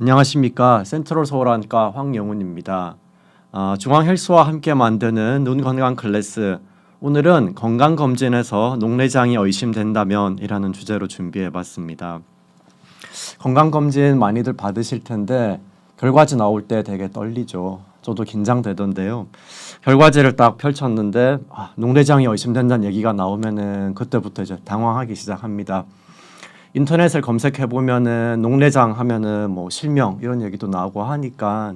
안녕하십니까. 센트럴 서울안과 황영훈입니다. 중앙헬스와 함께 만드는 눈 건강 클래스. 오늘은 건강검진에서 녹내장이 의심된다면 이라는 주제로 준비해봤습니다. 건강검진 많이들 받으실 텐데 결과지 나올 때 되게 떨리죠. 저도 긴장되던데요. 결과지를 딱 펼쳤는데 녹내장이 의심된다는 얘기가 나오면은 그때부터 이제 당황하기 시작합니다. 인터넷을 검색해 보면은 녹내장 하면은 뭐 실명 이런 얘기도 나오고 하니까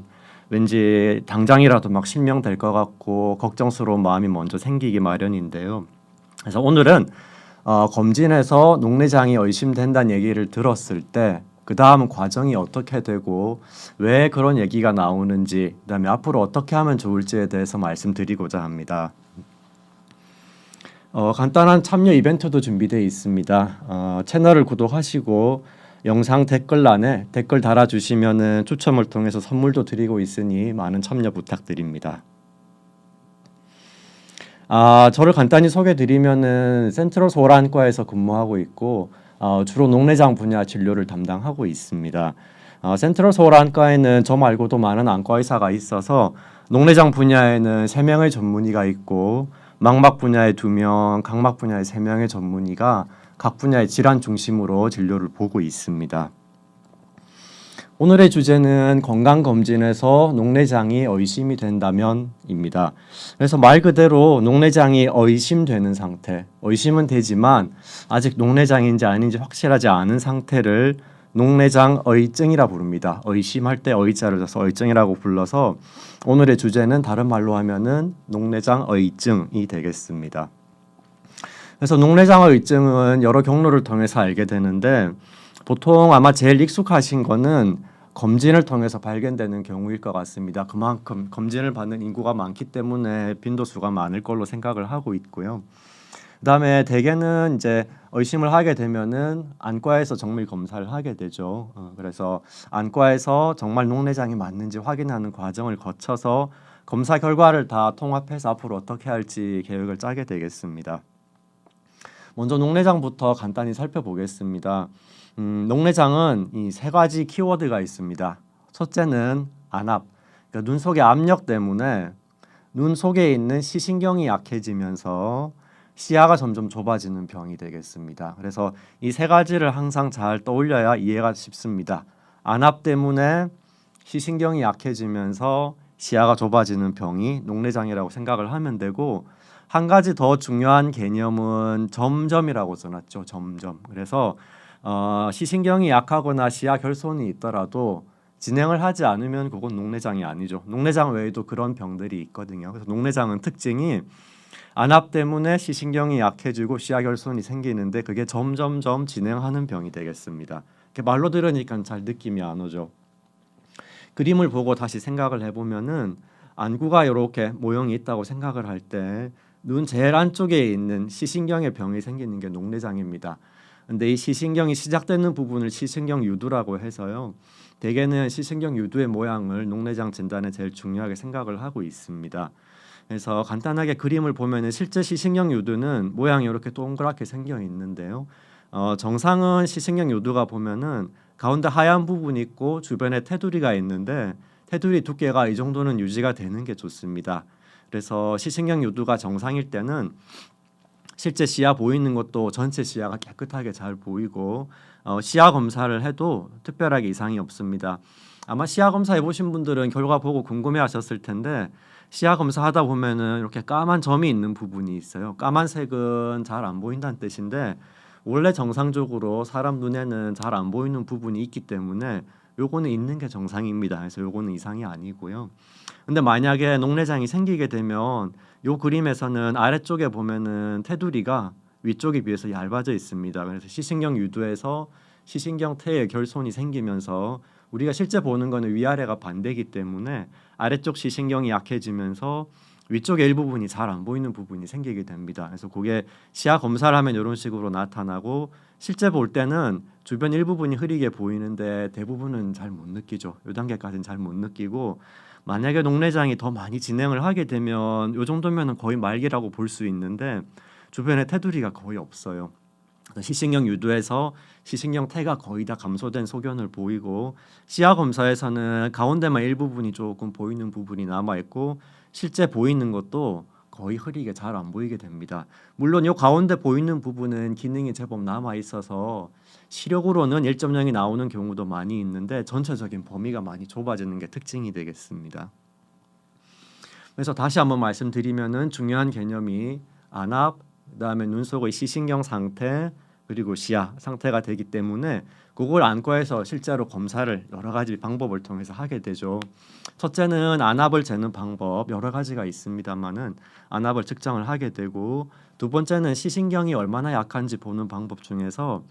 왠지 당장이라도 막 실명될 것 같고 걱정스러운 마음이 먼저 생기기 마련인데요. 그래서 오늘은 검진에서 녹내장이 의심된다는 얘기를 들었을 때 그 다음 과정이 어떻게 되고 왜 그런 얘기가 나오는지, 그다음에 앞으로 어떻게 하면 좋을지에 대해서 말씀드리고자 합니다. 간단한 참여 이벤트도 준비되어 있습니다. 채널을 구독하시고 영상 댓글란에 댓글 달아주시면은 추첨을 통해서 선물도 드리고 있으니 많은 참여 부탁드립니다. 저를 간단히 소개드리면은 센트럴 서울안과에서 근무하고 있고 주로 녹내장 분야 진료를 담당하고 있습니다. 센트럴 서울안과에는 저 말고도 많은 안과 의사가 있어서 녹내장 분야에는 3명의 전문의가 있고 망막 분야에 2명, 각막 분야에 3명의 전문의가 각 분야의 질환 중심으로 진료를 보고 있습니다. 오늘의 주제는 건강검진에서 녹내장이 의심이 된다면입니다. 그래서 말 그대로 녹내장이 의심되는 상태, 의심은 되지만 아직 녹내장인지 아닌지 확실하지 않은 상태를 녹내장 의증이라 부릅니다. 의심할 때 의자를 써서 의증이라고 불러서 오늘의 주제는 다른 말로 하면은 녹내장 의증이 되겠습니다. 그래서 녹내장 의증은 여러 경로를 통해서 알게 되는데 보통 아마 제일 익숙하신 거는 검진을 통해서 발견되는 경우일 것 같습니다. 그만큼 검진을 받는 인구가 많기 때문에 빈도수가 많을 걸로 생각을 하고 있고요. 그다음에 대개는 이제 의심을 하게 되면은 안과에서 정밀 검사를 하게 되죠. 그래서 안과에서 정말 녹내장이 맞는지 확인하는 과정을 거쳐서 검사 결과를 다 통합해서 앞으로 어떻게 할지 계획을 짜게 되겠습니다. 먼저 녹내장부터 간단히 살펴보겠습니다. 녹내장은 이 3가지 키워드가 있습니다. 첫째는 안압, 그러니까 눈 속의 압력 때문에 눈 속에 있는 시신경이 약해지면서 시야가 점점 좁아지는 병이 되겠습니다. 그래서 이 3가지를 항상 잘 떠올려야 이해가 쉽습니다. 안압 때문에 시신경이 약해지면서 시야가 좁아지는 병이 녹내장이라고 생각을 하면 되고, 한 가지 더 중요한 개념은 점점이라고 써놨죠. 점점. 그래서 시신경이 약하거나 시야 결손이 있더라도 진행을 하지 않으면 그건 녹내장이 아니죠. 녹내장 외에도 그런 병들이 있거든요. 그래서 녹내장은 특징이 안압 때문에 시신경이 약해지고 시야 결손이 생기는데 그게 점점점 진행하는 병이 되겠습니다. 이렇게 말로 들으니까 잘 느낌이 안 오죠. 그림을 보고 다시 생각을 해보면은 안구가 이렇게 모형이 있다고 생각을 할 때 눈 제일 안쪽에 있는 시신경의 병이 생기는 게 녹내장입니다. 근데 이 시신경이 시작되는 부분을 시신경 유두라고 해서요. 대개는 시신경 유두의 모양을 녹내장 진단에 제일 중요하게 생각을 하고 있습니다. 그래서 간단하게 그림을 보면은 실제 시신경 유두는 모양이 이렇게 동그랗게 생겨 있는데요. 정상은 시신경 유두가 보면은 가운데 하얀 부분이 있고 주변에 테두리가 있는데 테두리 두께가 이 정도는 유지가 되는 게 좋습니다. 그래서 시신경 유두가 정상일 때는 실제 시야 보이는 것도 전체 시야가 깨끗하게 잘 보이고 시야 검사를 해도 특별하게 이상이 없습니다. 아마 시야 검사 해보신 분들은 결과 보고 궁금해하셨을 텐데 시야 검사하다 보면은 이렇게 까만 점이 있는 부분이 있어요. 까만색은 잘 안 보인다는 뜻인데 원래 정상적으로 사람 눈에는 잘 안 보이는 부분이 있기 때문에 요거는 있는 게 정상입니다. 그래서 요거는 이상이 아니고요. 근데 만약에 녹내장이 생기게 되면 요 그림에서는 아래쪽에 보면은 테두리가 위쪽에 비해서 얇아져 있습니다. 그래서 시신경 유두에서 시신경 태에 결손이 생기면서 우리가 실제 보는 거는 위아래가 반대이기 때문에 아래쪽 시신경이 약해지면서 위쪽의 일부분이 잘 안 보이는 부분이 생기게 됩니다. 그래서 그게 시야 검사를 하면 이런 식으로 나타나고 실제 볼 때는 주변 일부분이 흐리게 보이는데 대부분은 잘 못 느끼죠. 이 단계까지는 잘 못 느끼고 만약에 녹내장이 더 많이 진행을 하게 되면 이 정도면은 거의 말기라고 볼 수 있는데 주변에 테두리가 거의 없어요. 시신경 유두에서 시신경 태가 거의 다 감소된 소견을 보이고 시야 검사에서는 가운데만 일부분이 조금 보이는 부분이 남아 있고 실제 보이는 것도 거의 흐리게 잘 안 보이게 됩니다. 물론 이 가운데 보이는 부분은 기능이 제법 남아 있어서 시력으로는 1.0이 나오는 경우도 많이 있는데 전체적인 범위가 많이 좁아지는 게 특징이 되겠습니다. 그래서 다시 한번 말씀드리면은 중요한 개념이 안압, 그다음에 눈 속의 시신경 상태, 그리고 시야 상태가 되기 때문에 그걸 안과에서 실제로 검사를 여러 가지 방법을 통해서 하게 되죠. 첫째는 안압을 재는 방법 여러 가지가 있습니다만은 안압을 측정을 하게 되고, 두 번째는 시신경이 얼마나 약한지 보는 방법 중에서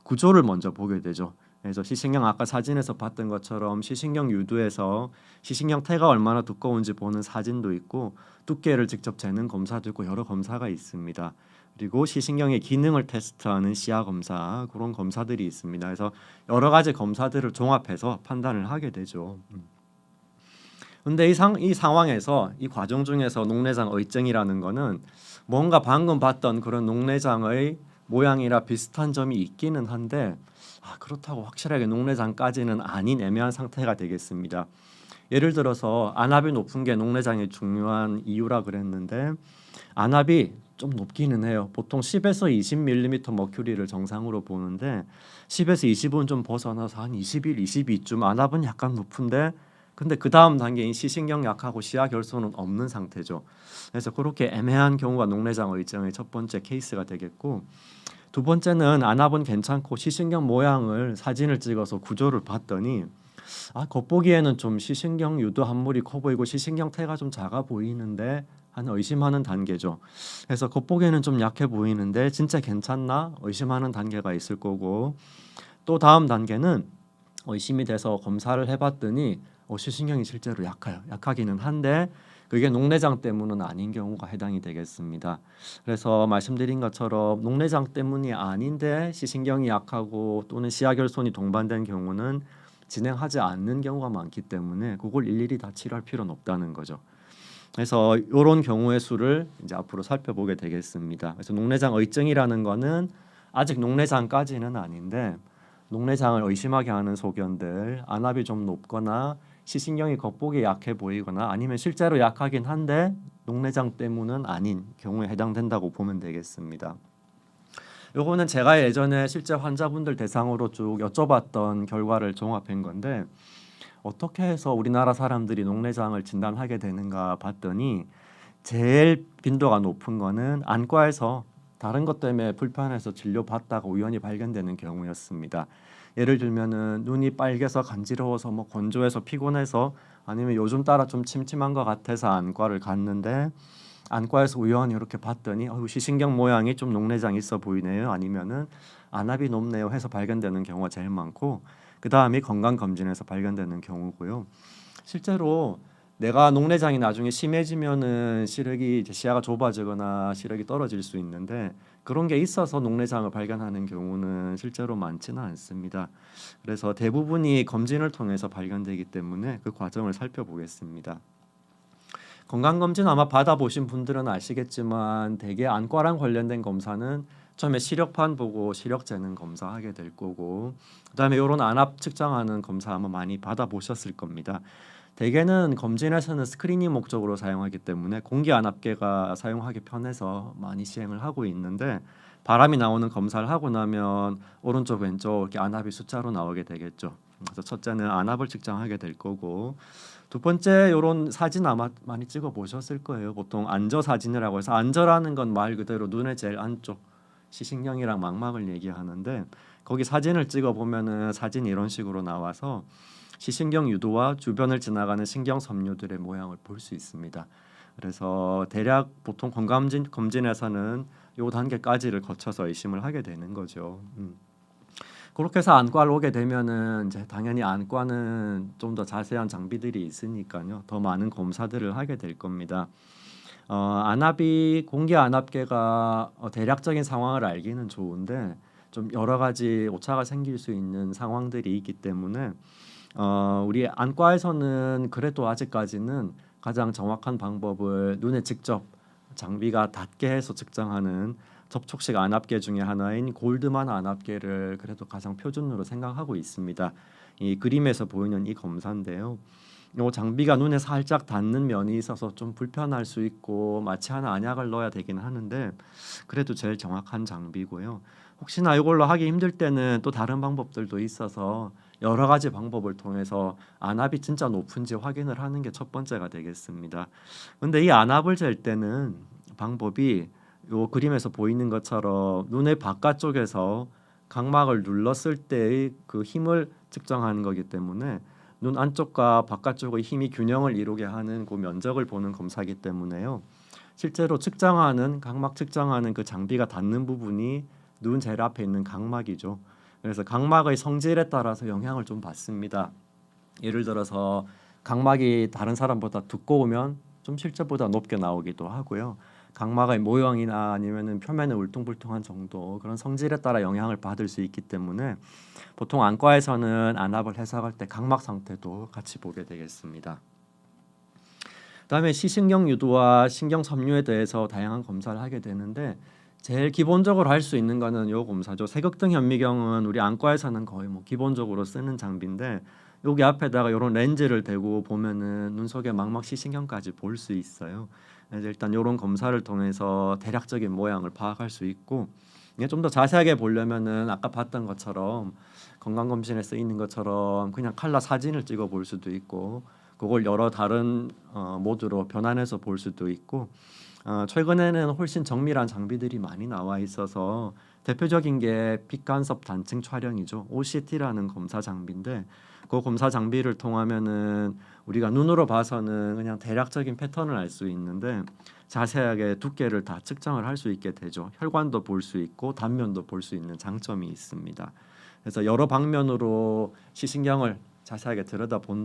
구조를 먼저 보게 되죠. 그래서 시신경 아까 사진에서 봤던 것처럼 시신경 유두에서 시신경 태가 얼마나 두꺼운지 보는 사진도 있고 두께를 직접 재는 검사도 있고 여러 검사가 있습니다. 그리고 시신경의 기능을 테스트하는 시야 검사, 그런 검사들이 있습니다. 그래서 여러 가지 검사들을 종합해서 판단을 하게 되죠. 근데 이 상황에서 이 과정 중에서 녹내장 의증이라는 거는 뭔가 방금 봤던 그런 녹내장의 모양이라 비슷한 점이 있기는 한데 그렇다고 확실하게 녹내장까지는 아닌 애매한 상태가 되겠습니다. 예를 들어서 안압이 높은 게 녹내장의 중요한 이유라 그랬는데 안압이 좀 높기는 해요. 보통 10에서 20mm 머큐리를 정상으로 보는데 10에서 20은 좀 벗어나서 한 21, 22쯤 안압은 약간 높은데 근데 그 다음 단계인 시신경 약하고 시야 결손은 없는 상태죠. 그래서 그렇게 애매한 경우가 녹내장 의증의 첫 번째 케이스가 되겠고, 두 번째는 안압은 괜찮고 시신경 모양을 사진을 찍어서 구조를 봤더니 겉보기에는 좀 시신경 유두 함물이 커 보이고 시신경 태가 좀 작아 보이는데 한 의심하는 단계죠. 그래서 겉보기에는 좀 약해 보이는데 진짜 괜찮나 의심하는 단계가 있을 거고, 또 다음 단계는 의심이 돼서 검사를 해봤더니 시신경이 실제로 약하기는 한데 그게 녹내장 때문은 아닌 경우가 해당이 되겠습니다. 그래서 말씀드린 것처럼 녹내장 때문이 아닌데 시신경이 약하고 또는 시야결손이 동반된 경우는 진행하지 않는 경우가 많기 때문에 그걸 일일이 다 치료할 필요는 없다는 거죠. 그래서 이런 경우의 수를 이제 앞으로 살펴보게 되겠습니다. 그래서 녹내장 의증이라는 거는 아직 녹내장까지는 아닌데 녹내장을 의심하게 하는 소견들, 안압이 좀 높거나 시신경이 겉보기에 약해 보이거나 아니면 실제로 약하긴 한데 녹내장 때문은 아닌 경우에 해당된다고 보면 되겠습니다. 요거는 제가 예전에 실제 환자분들 대상으로 쭉 여쭤봤던 결과를 종합한 건데 어떻게 해서 우리나라 사람들이 녹내장을 진단하게 되는가 봤더니 제일 빈도가 높은 거는 안과에서 다른 것 때문에 불편해서 진료받다가 우연히 발견되는 경우였습니다. 예를 들면은 눈이 빨개서 간지러워서 건조해서 피곤해서 아니면 요즘 따라 좀 침침한 것 같아서 안과를 갔는데 안과에서 우연히 이렇게 봤더니 시신경 모양이 좀 녹내장 있어 보이네요. 아니면은 안압이 높네요 해서 발견되는 경우가 제일 많고 그 다음이 건강검진에서 발견되는 경우고요. 실제로 내가 녹내장이 나중에 심해지면은 시력이 시야가 좁아지거나 시력이 떨어질 수 있는데 그런 게 있어서 녹내장을 발견하는 경우는 실제로 많지는 않습니다. 그래서 대부분이 검진을 통해서 발견되기 때문에 그 과정을 살펴보겠습니다. 건강검진 아마 받아보신 분들은 아시겠지만 대개 안과랑 관련된 검사는 처음에 시력판 보고 시력 재는 검사하게 될 거고 그다음에 이런 안압 측정하는 검사 아마 많이 받아보셨을 겁니다. 대개는 검진에서는 스크리닝 목적으로 사용하기 때문에 공기 안압계가 사용하기 편해서 많이 시행을 하고 있는데 바람이 나오는 검사를 하고 나면 오른쪽 왼쪽 이렇게 안압이 숫자로 나오게 되겠죠. 그래서 첫째는 안압을 측정하게 될 거고 두 번째 이런 사진 아마 많이 찍어 보셨을 거예요. 보통 안저 사진이라고 해서 안저라는 건 말 그대로 눈의 제일 안쪽 시신경이랑 망막을 얘기하는데 거기 사진을 찍어 보면은 사진이 이런 식으로 나와서 시신경 유두와 주변을 지나가는 신경 섬유들의 모양을 볼 수 있습니다. 그래서 대략 보통 건강검진에서는 요 단계까지를 거쳐서 의심을 하게 되는 거죠. 그렇게 해서 안과를 오게 되면은 이제 당연히 안과는 좀 더 자세한 장비들이 있으니까요. 더 많은 검사들을 하게 될 겁니다. 안압이 공기 안압계가 대략적인 상황을 알기는 좋은데 좀 여러 가지 오차가 생길 수 있는 상황들이 있기 때문에 우리 안과에서는 그래도 아직까지는 가장 정확한 방법을 눈에 직접 장비가 닿게 해서 측정하는 접촉식 안압계 중에 하나인 골드만 안압계를 그래도 가장 표준으로 생각하고 있습니다. 이 그림에서 보이는 이 검사인데요. 이 장비가 눈에 살짝 닿는 면이 있어서 좀 불편할 수 있고 마취 하나 안약을 넣어야 되긴 하는데 그래도 제일 정확한 장비고요. 혹시나 이걸로 하기 힘들 때는 또 다른 방법들도 있어서 여러 가지 방법을 통해서 안압이 진짜 높은지 확인을 하는 게 첫 번째가 되겠습니다. 근데 이 안압을 잴 때는 방법이 요 그림에서 보이는 것처럼 눈의 바깥쪽에서 각막을 눌렀을 때의 그 힘을 측정하는 거기 때문에 눈 안쪽과 바깥쪽의 힘이 균형을 이루게 하는 그 면적을 보는 검사이기 때문에요. 실제로 측정하는 각막 측정하는 그 장비가 닿는 부분이 눈 제일 앞에 있는 각막이죠. 그래서 각막의 성질에 따라서 영향을 좀 받습니다. 예를 들어서 각막이 다른 사람보다 두꺼우면 좀 실제보다 높게 나오기도 하고요. 각막의 모형이나 아니면은 표면의 울퉁불퉁한 정도 그런 성질에 따라 영향을 받을 수 있기 때문에 보통 안과에서는 안압을 해석할 때 각막 상태도 같이 보게 되겠습니다. 그다음에 시신경 유도와 신경 섬유에 대해서 다양한 검사를 하게 되는데 제일 기본적으로 할 수 있는 거는 요 검사죠. 세극등 현미경은 우리 안과에서는 거의 뭐 기본적으로 쓰는 장비인데 여기 앞에다가 이런 렌즈를 대고 보면은 눈 속에 망막 시신경까지 볼 수 있어요. 그래서 일단 이런 검사를 통해서 대략적인 모양을 파악할 수 있고 이게 좀 더 자세하게 보려면은 아까 봤던 것처럼 건강검진에 쓰이는 것처럼 그냥 칼라 사진을 찍어 볼 수도 있고 그걸 여러 다른 모드로 변환해서 볼 수도 있고 최근에는 훨씬 정밀한 장비들이 많이 나와 있어서 대표적인 게 빛간섭 단층 촬영이죠. OCT라는 검사 장비인데 그 검사 장비를 통하면은 우리가 눈으로 봐서는 그냥 대략적인 패턴을 알 수 있는데 자세하게 두께를 다 측정을 할 수 있게 되죠. 혈관도 볼 수 있고 단면도 볼 수 있는 장점이 있습니다. 그래서 여러 방면으로 시신경을 자세하게 들여다본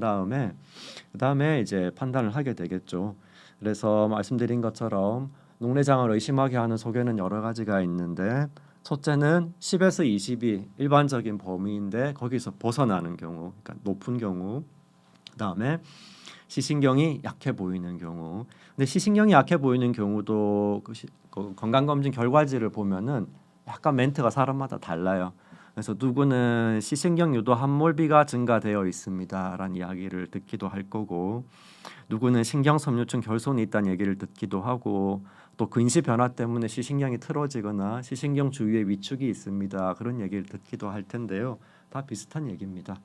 그다음에 이제 판단을 하게 되겠죠. 그래서 말씀드린 것처럼 녹내장을 의심하게 하는 소견은 여러 가지가 있는데 첫째는 10에서 20이 일반적인 범위인데 거기서 벗어나는 경우, 그러니까 높은 경우. 그다음에 시신경이 약해 보이는 경우. 근데 시신경이 약해 보이는 경우도 그 건강검진 결과지를 보면은 약간 멘트가 사람마다 달라요. 그래서 누구는 시신경 유도 함몰비가 증가되어 있습니다라는 이야기를 듣기도 할 거고 누구는 신경섬유증 결손이 있다는 얘기를 듣기도 하고 또 근시 변화 때문에 시신경이 틀어지거나 시신경 주위에 위축이 있습니다. 그런 얘기를 듣기도 할 텐데요. 다 비슷한 얘기입니다.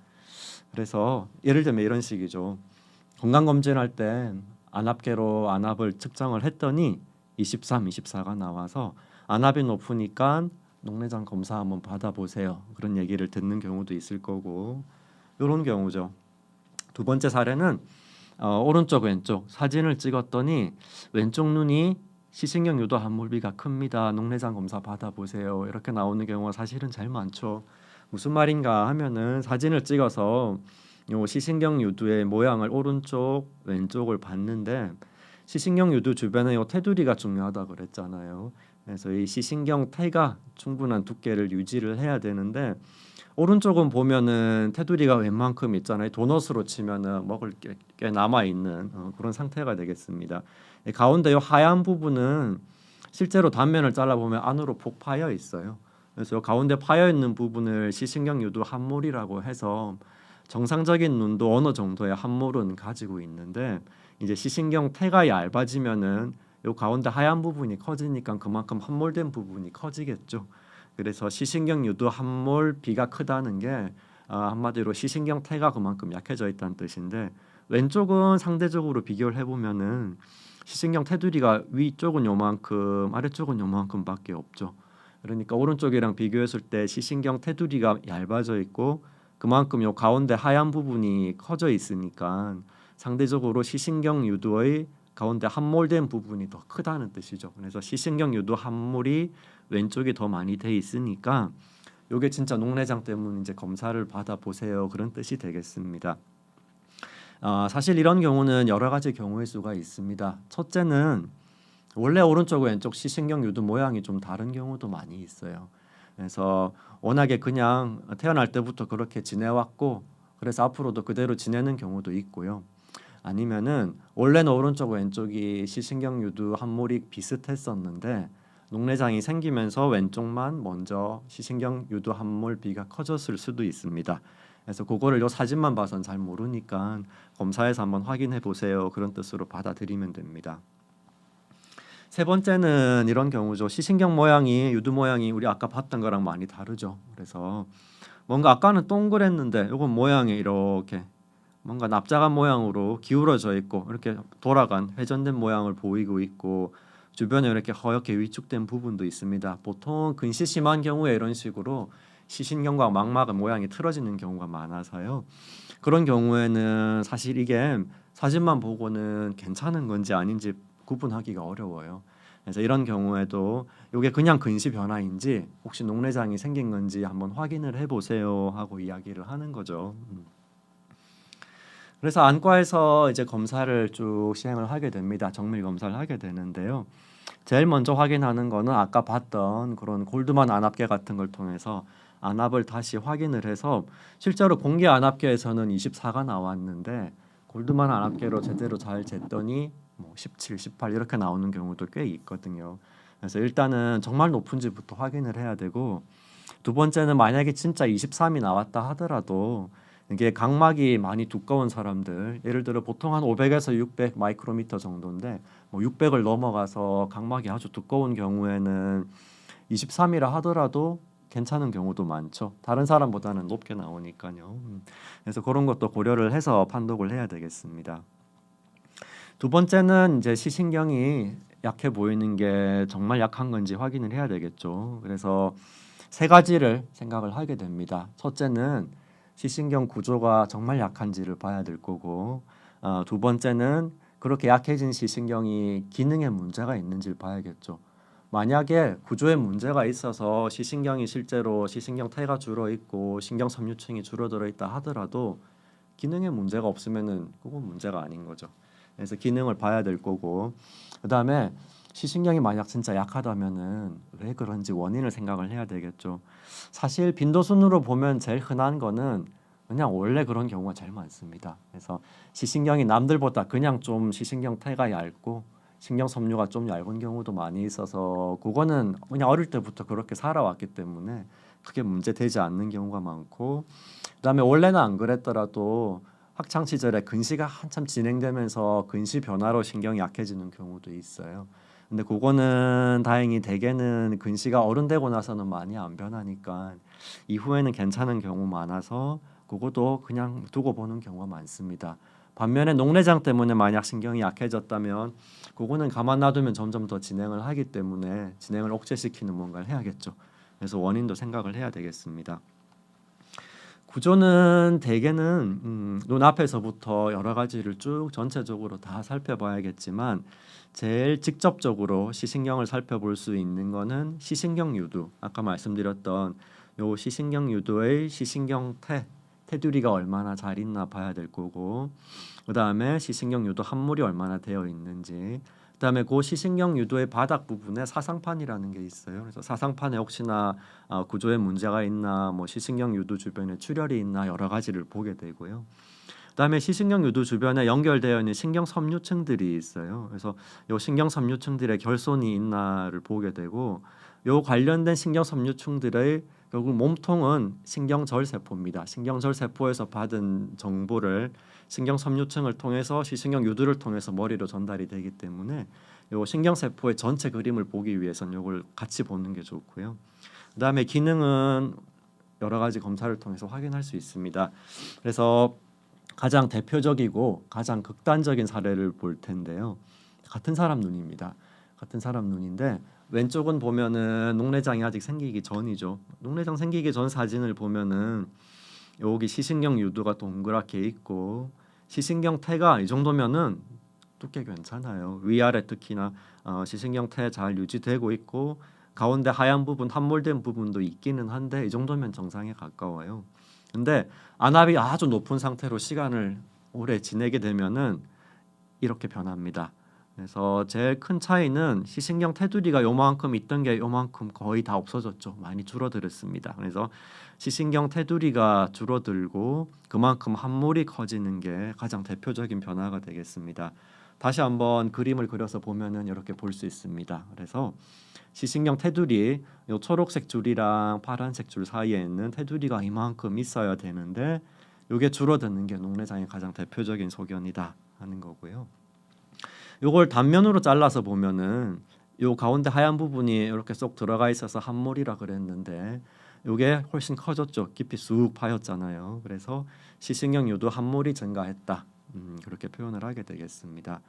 그래서 예를 들면 이런 식이죠. 건강검진할 때 안압계로 안압을 측정을 했더니 23, 24가 나와서 안압이 높으니까 녹내장 검사 한번 받아보세요. 그런 얘기를 듣는 경우도 있을 거고 이런 경우죠. 두 번째 사례는 오른쪽 왼쪽 사진을 찍었더니 왼쪽 눈이 시신경 유도 함몰비가 큽니다. 녹내장 검사 받아보세요. 이렇게 나오는 경우가 사실은 제일 많죠. 무슨 말인가 하면은 사진을 찍어서 요 시신경 유두의 모양을 오른쪽 왼쪽을 봤는데 시신경 유두 주변에 요 테두리가 중요하다 그랬잖아요. 그래서 이 시신경 태가 충분한 두께를 유지를 해야 되는데 오른쪽은 보면은 테두리가 웬만큼 있잖아요. 도넛으로 치면은 먹을 게 꽤 남아 있는 그런 상태가 되겠습니다. 가운데 요 하얀 부분은 실제로 단면을 잘라 보면 안으로 폭 파여 있어요. 그래서 요 가운데 파여 있는 부분을 시신경 유두 함몰이라고 해서 정상적인 눈도 어느 정도의 함몰은 가지고 있는데 이제 시신경 태가 얇아지면은 요 가운데 하얀 부분이 커지니까 그만큼 함몰된 부분이 커지겠죠. 그래서 시신경 유두 함몰 비가 크다는 게 한마디로 시신경 태가 그만큼 약해져 있다는 뜻인데 왼쪽은 상대적으로 비교를 해보면은 시신경 테두리가 위쪽은 요만큼 아래쪽은 요만큼밖에 없죠. 그러니까 오른쪽이랑 비교했을 때 시신경 테두리가 얇아져 있고 그만큼 요 가운데 하얀 부분이 커져 있으니까 상대적으로 시신경 유두의 가운데 함몰된 부분이 더 크다는 뜻이죠. 그래서 시신경 유두 함몰이 왼쪽이 더 많이 돼 있으니까 요게 진짜 녹내장 때문에 이제 검사를 받아 보세요. 그런 뜻이 되겠습니다. 사실 이런 경우는 여러 가지 경우일 수가 있습니다. 첫째는 원래 오른쪽 왼쪽 시신경 유두 모양이 좀 다른 경우도 많이 있어요. 그래서 워낙에 그냥 태어날 때부터 그렇게 지내왔고 그래서 앞으로도 그대로 지내는 경우도 있고요. 아니면은 원래는 오른쪽 왼쪽이 시신경 유두 함몰이 비슷했었는데 녹내장이 생기면서 왼쪽만 먼저 시신경 유도 함몰 B가 커졌을 수도 있습니다. 그래서 그거를 요 사진만 봐서는 잘 모르니까 검사해서 한번 확인해 보세요. 그런 뜻으로 받아들이면 됩니다. 세 번째는 이런 경우죠. 시신경 모양이 유두 모양이 우리 아까 봤던 거랑 많이 다르죠. 그래서 뭔가 아까는 동그랬는데 이건 모양이 이렇게 뭔가 납작한 모양으로 기울어져 있고 이렇게 돌아간 회전된 모양을 보이고 있고 주변에 이렇게 허옇게 위축된 부분도 있습니다. 보통 근시 심한 경우에 이런 식으로 시신경과 망막의 모양이 틀어지는 경우가 많아서요. 그런 경우에는 사실 이게 사진만 보고는 괜찮은 건지 아닌지 구분하기가 어려워요. 그래서 이런 경우에도 이게 그냥 근시 변화인지 혹시 녹내장이 생긴 건지 한번 확인을 해보세요 하고 이야기를 하는 거죠. 그래서 안과에서 이제 검사를 쭉 시행을 하게 됩니다. 정밀 검사를 하게 되는데요. 제일 먼저 확인하는 거는 아까 봤던 그런 골드만 안압계 같은 걸 통해서 안압을 다시 확인을 해서 실제로 공기 안압계에서는 24가 나왔는데 골드만 안압계로 제대로 잘 쟀더니 뭐 17, 18 이렇게 나오는 경우도 꽤 있거든요. 그래서 일단은 정말 높은지부터 확인을 해야 되고 두 번째는 만약에 진짜 23이 나왔다 하더라도 이게 각막이 많이 두꺼운 사람들 예를 들어 보통 한 500에서 600 마이크로미터 정도인데 뭐 600을 넘어가서 각막이 아주 두꺼운 경우에는 23이라 하더라도 괜찮은 경우도 많죠. 다른 사람보다는 높게 나오니까요. 그래서 그런 것도 고려를 해서 판독을 해야 되겠습니다. 두 번째는 이제 시신경이 약해 보이는 게 정말 약한 건지 확인을 해야 되겠죠. 그래서 세 가지를 생각을 하게 됩니다. 첫째는 시신경 구조가 정말 약한지를 봐야 될 거고, 두 번째는 그렇게 약해진 시신경이 기능에 문제가 있는지를 봐야겠죠. 만약에 구조에 문제가 있어서 시신경이 실제로 시신경 태가 줄어 있고 신경 섬유층이 줄어들어 있다 하더라도 기능에 문제가 없으면은 그건 문제가 아닌 거죠. 그래서 기능을 봐야 될 거고, 그다음에 시신경이 만약 진짜 약하다면은 왜 그런지 원인을 생각을 해야 되겠죠. 사실 빈도순으로 보면 제일 흔한 거는 그냥 원래 그런 경우가 제일 많습니다. 그래서 시신경이 남들보다 그냥 좀 시신경 태가 얇고 신경 섬유가 좀 얇은 경우도 많이 있어서 그거는 그냥 어릴 때부터 그렇게 살아왔기 때문에 크게 문제 되지 않는 경우가 많고, 그다음에 원래는 안 그랬더라도 학창 시절에 근시가 한참 진행되면서 근시 변화로 신경이 약해지는 경우도 있어요. 근데 그거는 다행히 대개는 근시가 어른 되고 나서는 많이 안 변하니까 이후에는 괜찮은 경우 많아서 그것도 그냥 두고 보는 경우가 많습니다. 반면에 녹내장 때문에 만약 신경이 약해졌다면 그거는 가만 놔두면 점점 더 진행을 하기 때문에 진행을 억제시키는 뭔가를 해야겠죠. 그래서 원인도 생각을 해야 되겠습니다. 구조는 대개는 눈앞에서부터 여러 가지를 쭉 전체적으로 다 살펴봐야겠지만 제일 직접적으로 시신경을 살펴볼 수 있는 거는 시신경 유두, 아까 말씀드렸던 요 시신경 유두의 시신경 테두리가 얼마나 잘 있나 봐야 될 거고, 그다음에 시신경 유도 함몰이 얼마나 되어 있는지, 그다음에 그 시신경 유도의 바닥 부분에 사상판이라는 게 있어요. 그래서 사상판에 혹시나 구조에 문제가 있나, 뭐 시신경 유도 주변에 출혈이 있나 여러 가지를 보게 되고요. 그다음에 시신경 유도 주변에 연결되어 있는 신경 섬유층들이 있어요. 그래서 요 신경 섬유층들의 결손이 있나를 보게 되고, 요 관련된 신경 섬유층들의 결국 몸통은 신경절 세포입니다. 신경절 세포에서 받은 정보를 신경 섬유층을 통해서 시신경 유두를 통해서 머리로 전달이 되기 때문에 요 신경 세포의 전체 그림을 보기 위해서는 요걸 같이 보는 게 좋고요. 그다음에 기능은 여러 가지 검사를 통해서 확인할 수 있습니다. 그래서 가장 대표적이고 가장 극단적인 사례를 볼 텐데요. 같은 사람 눈입니다. 같은 사람 눈인데 왼쪽은 보면은 녹내장이 아직 생기기 전이죠. 녹내장 생기기 전 사진을 보면은 여기 시신경 유두가 동그랗게 있고 시신경 태가 이 정도면은 두께 괜찮아요. 위아래 특히나 시신경 태 잘 유지되고 있고 가운데 하얀 부분 함몰된 부분도 있기는 한데 이 정도면 정상에 가까워요. 근데 안압이 아주 높은 상태로 시간을 오래 지내게 되면은 이렇게 변합니다. 그래서 제일 큰 차이는 시신경 테두리가 요만큼 있던 게 요만큼 거의 다 없어졌죠. 많이 줄어들었습니다. 그래서 시신경 테두리가 줄어들고 그만큼 함몰이 커지는 게 가장 대표적인 변화가 되겠습니다. 다시 한번 그림을 그려서 보면은 이렇게 볼 수 있습니다. 그래서 시신경 테두리, 요 초록색 줄이랑 파란색 줄 사이에 있는 테두리가 이만큼 있어야 되는데 요게 줄어드는 게 녹내장의 가장 대표적인 소견이다 하는 거고요. 요걸 단면으로 잘라서 보면은 요 가운데 하얀 부분이 이렇게 쏙 들어가 있어서 함몰이라 그랬는데 요게 훨씬 커졌죠. 깊이 쑥 파였잖아요. 그래서 시신경유도 함몰이 증가했다. 그렇게 표현을 하게 되겠습니다.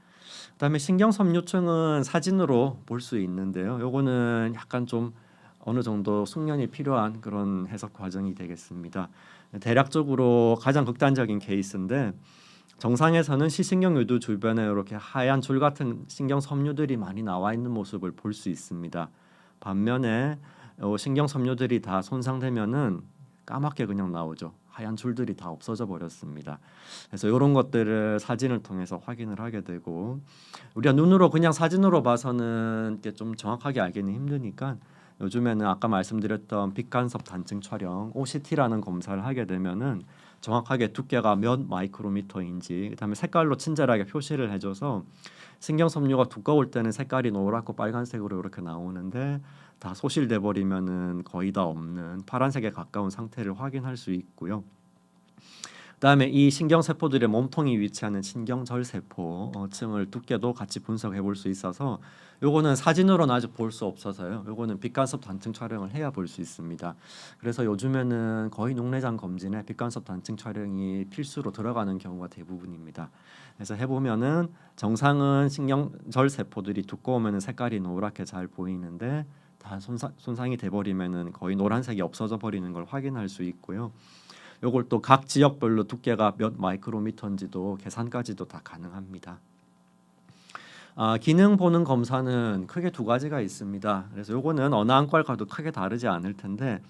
그다음에 신경섬유층은 사진으로 볼 수 있는데요. 요거는 약간 좀 어느 정도 숙련이 필요한 그런 해석 과정이 되겠습니다. 대략적으로 가장 극단적인 케이스인데 정상에서는 시신경 유두 주변에 이렇게 하얀 줄 같은 신경 섬유들이 많이 나와 있는 모습을 볼 수 있습니다. 반면에 신경 섬유들이 다 손상되면은 까맣게 그냥 나오죠. 하얀 줄들이 다 없어져 버렸습니다. 그래서 이런 것들을 사진을 통해서 확인을 하게 되고 우리가 눈으로 그냥 사진으로 봐서는 이렇게 좀 정확하게 알기는 힘드니까 요즘에는 아까 말씀드렸던 빛간섭 단층 촬영 OCT라는 검사를 하게 되면은 정확하게 두께가 몇 마이크로미터인지 그다음에 색깔로 친절하게 표시를 해줘서 신경섬유가 두꺼울 때는 색깔이 노랗고 빨간색으로 이렇게 나오는데 다 소실돼 버리면은 거의 다 없는 파란색에 가까운 상태를 확인할 수 있고요. 그다음에 이 신경세포들의 몸통이 위치하는 신경절세포층을 두께도 같이 분석해 볼 수 있어서 요거는 사진으로는 아직 볼 수 없어서요. 요거는 빛간섭 단층 촬영을 해야 볼 수 있습니다. 그래서 요즘에는 거의 녹내장 검진에 빛간섭 단층 촬영이 필수로 들어가는 경우가 대부분입니다. 그래서 해보면은 정상은 신경절세포들이 두꺼우면 색깔이 노랗게 잘 보이는데 다 손상이 돼버리면은 거의 노란색이 없어져 버리는 걸 확인할 수 있고요. 요걸 또 각 지역별로 두께가 몇 마이크로미터인지도 계산까지도 다 가능합니다. 기능 보는 검사는 크게 두 가지가 있습니다. 그래서 요거는 어느 안과를 가도 크게 다르지 않을 텐데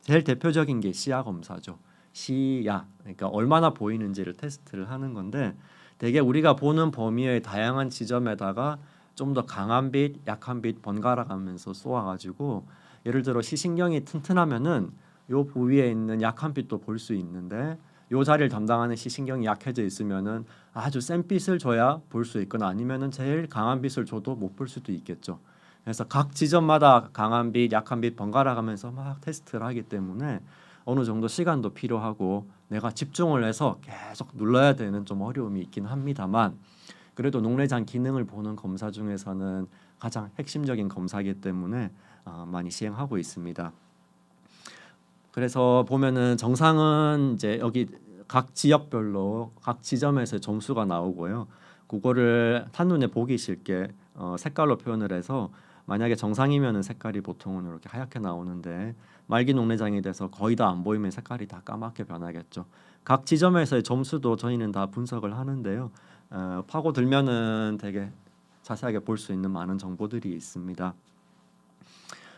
제일 대표적인 게 시야 검사죠. 시야, 그러니까 얼마나 보이는지를 테스트를 하는 건데 대개 우리가 보는 범위의 다양한 지점에다가 좀 더 강한 빛, 약한 빛 번갈아 가면서 쏘아가지고 예를 들어 시신경이 튼튼하면은 요 부위에 있는 약한 빛도 볼 수 있는데 요 자리를 담당하는 시신경이 약해져 있으면은 아주 센 빛을 줘야 볼 수 있거나 아니면은 제일 강한 빛을 줘도 못 볼 수도 있겠죠. 그래서 각 지점마다 강한 빛, 약한 빛 번갈아 가면서 막 테스트를 하기 때문에 어느 정도 시간도 필요하고 내가 집중을 해서 계속 눌러야 되는 좀 어려움이 있긴 합니다만 그래도 녹내장 기능을 보는 검사 중에서는 가장 핵심적인 검사이기 때문에 많이 시행하고 있습니다. 그래서 보면은 정상은 이제 여기 각 지역별로 각 지점에서 점수가 나오고요. 그거를 한눈에 보기 쉽게 색깔로 표현을 해서 만약에 정상이면은 색깔이 보통은 이렇게 하얗게 나오는데 말기 녹내장이 돼서 거의 다 안 보이면 색깔이 다 까맣게 변하겠죠. 각 지점에서의 점수도 저희는 다 분석을 하는데요. 파고들면은 되게 자세하게 볼 수 있는 많은 정보들이 있습니다.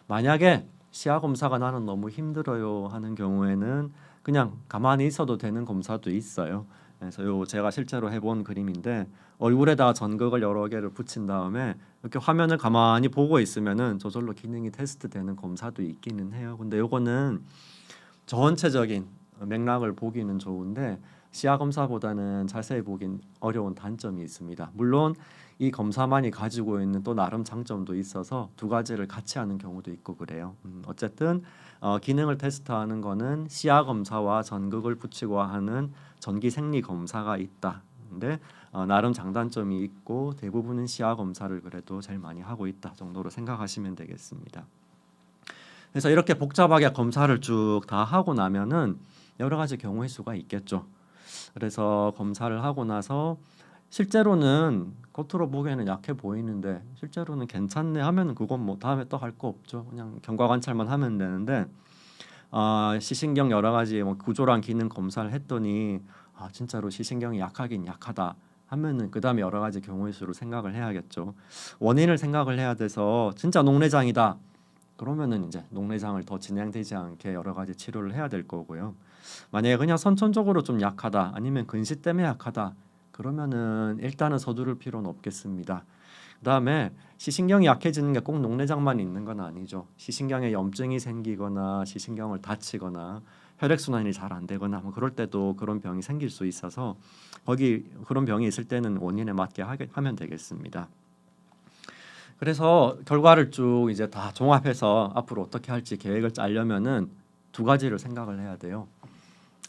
만약에 시야 검사가 나는 너무 힘들어요 하는 경우에는 그냥 가만히 있어도 되는 검사도 있어요. 그래서 요 제가 실제로 해본 그림인데 얼굴에다 전극을 여러 개를 붙인 다음에 이렇게 화면을 가만히 보고 있으면은 저절로 기능이 테스트되는 검사도 있기는 해요. 근데 요거는 전체적인 맥락을 보기는 좋은데 시야 검사보다는 자세히 보긴 어려운 단점이 있습니다. 물론 이 검사만이 가지고 있는 또 나름 장점도 있어서 두 가지를 같이 하는 경우도 있고 그래요. 어쨌든 기능을 테스트하는 거는 시야 검사와 전극을 붙이고 하는 전기 생리 검사가 있다. 근데 나름 장단점이 있고 대부분은 시야 검사를 그래도 제일 많이 하고 있다 정도로 생각하시면 되겠습니다. 그래서 이렇게 복잡하게 검사를 쭉 다 하고 나면은 여러 가지 경우의 수가 있겠죠. 그래서 검사를 하고 나서 실제로는 겉으로 보기에는 약해 보이는데 실제로는 괜찮네 하면은 그건 뭐 다음에 또 할 거 없죠. 그냥 경과 관찰만 하면 되는데 시신경 여러 가지 뭐 구조랑 기능 검사를 했더니 진짜로 시신경이 약하긴 약하다 하면은 그다음에 여러 가지 경우의 수를 생각을 해야겠죠. 원인을 생각을 해야 돼서 진짜 녹내장이다. 그러면은 이제 녹내장을 더 진행되지 않게 여러 가지 치료를 해야 될 거고요. 만약에 그냥 선천적으로 좀 약하다 아니면 근시 때문에 약하다 그러면은 일단은 서두를 필요는 없겠습니다. 그다음에 시신경이 약해지는 게 꼭 녹내장만 있는 건 아니죠. 시신경에 염증이 생기거나 시신경을 다치거나 혈액순환이 잘 안 되거나 뭐 그럴 때도 그런 병이 생길 수 있어서 거기 그런 병이 있을 때는 원인에 맞게 하면 되겠습니다. 그래서 결과를 쭉 이제 다 종합해서 앞으로 어떻게 할지 계획을 짜려면은 두 가지를 생각을 해야 돼요.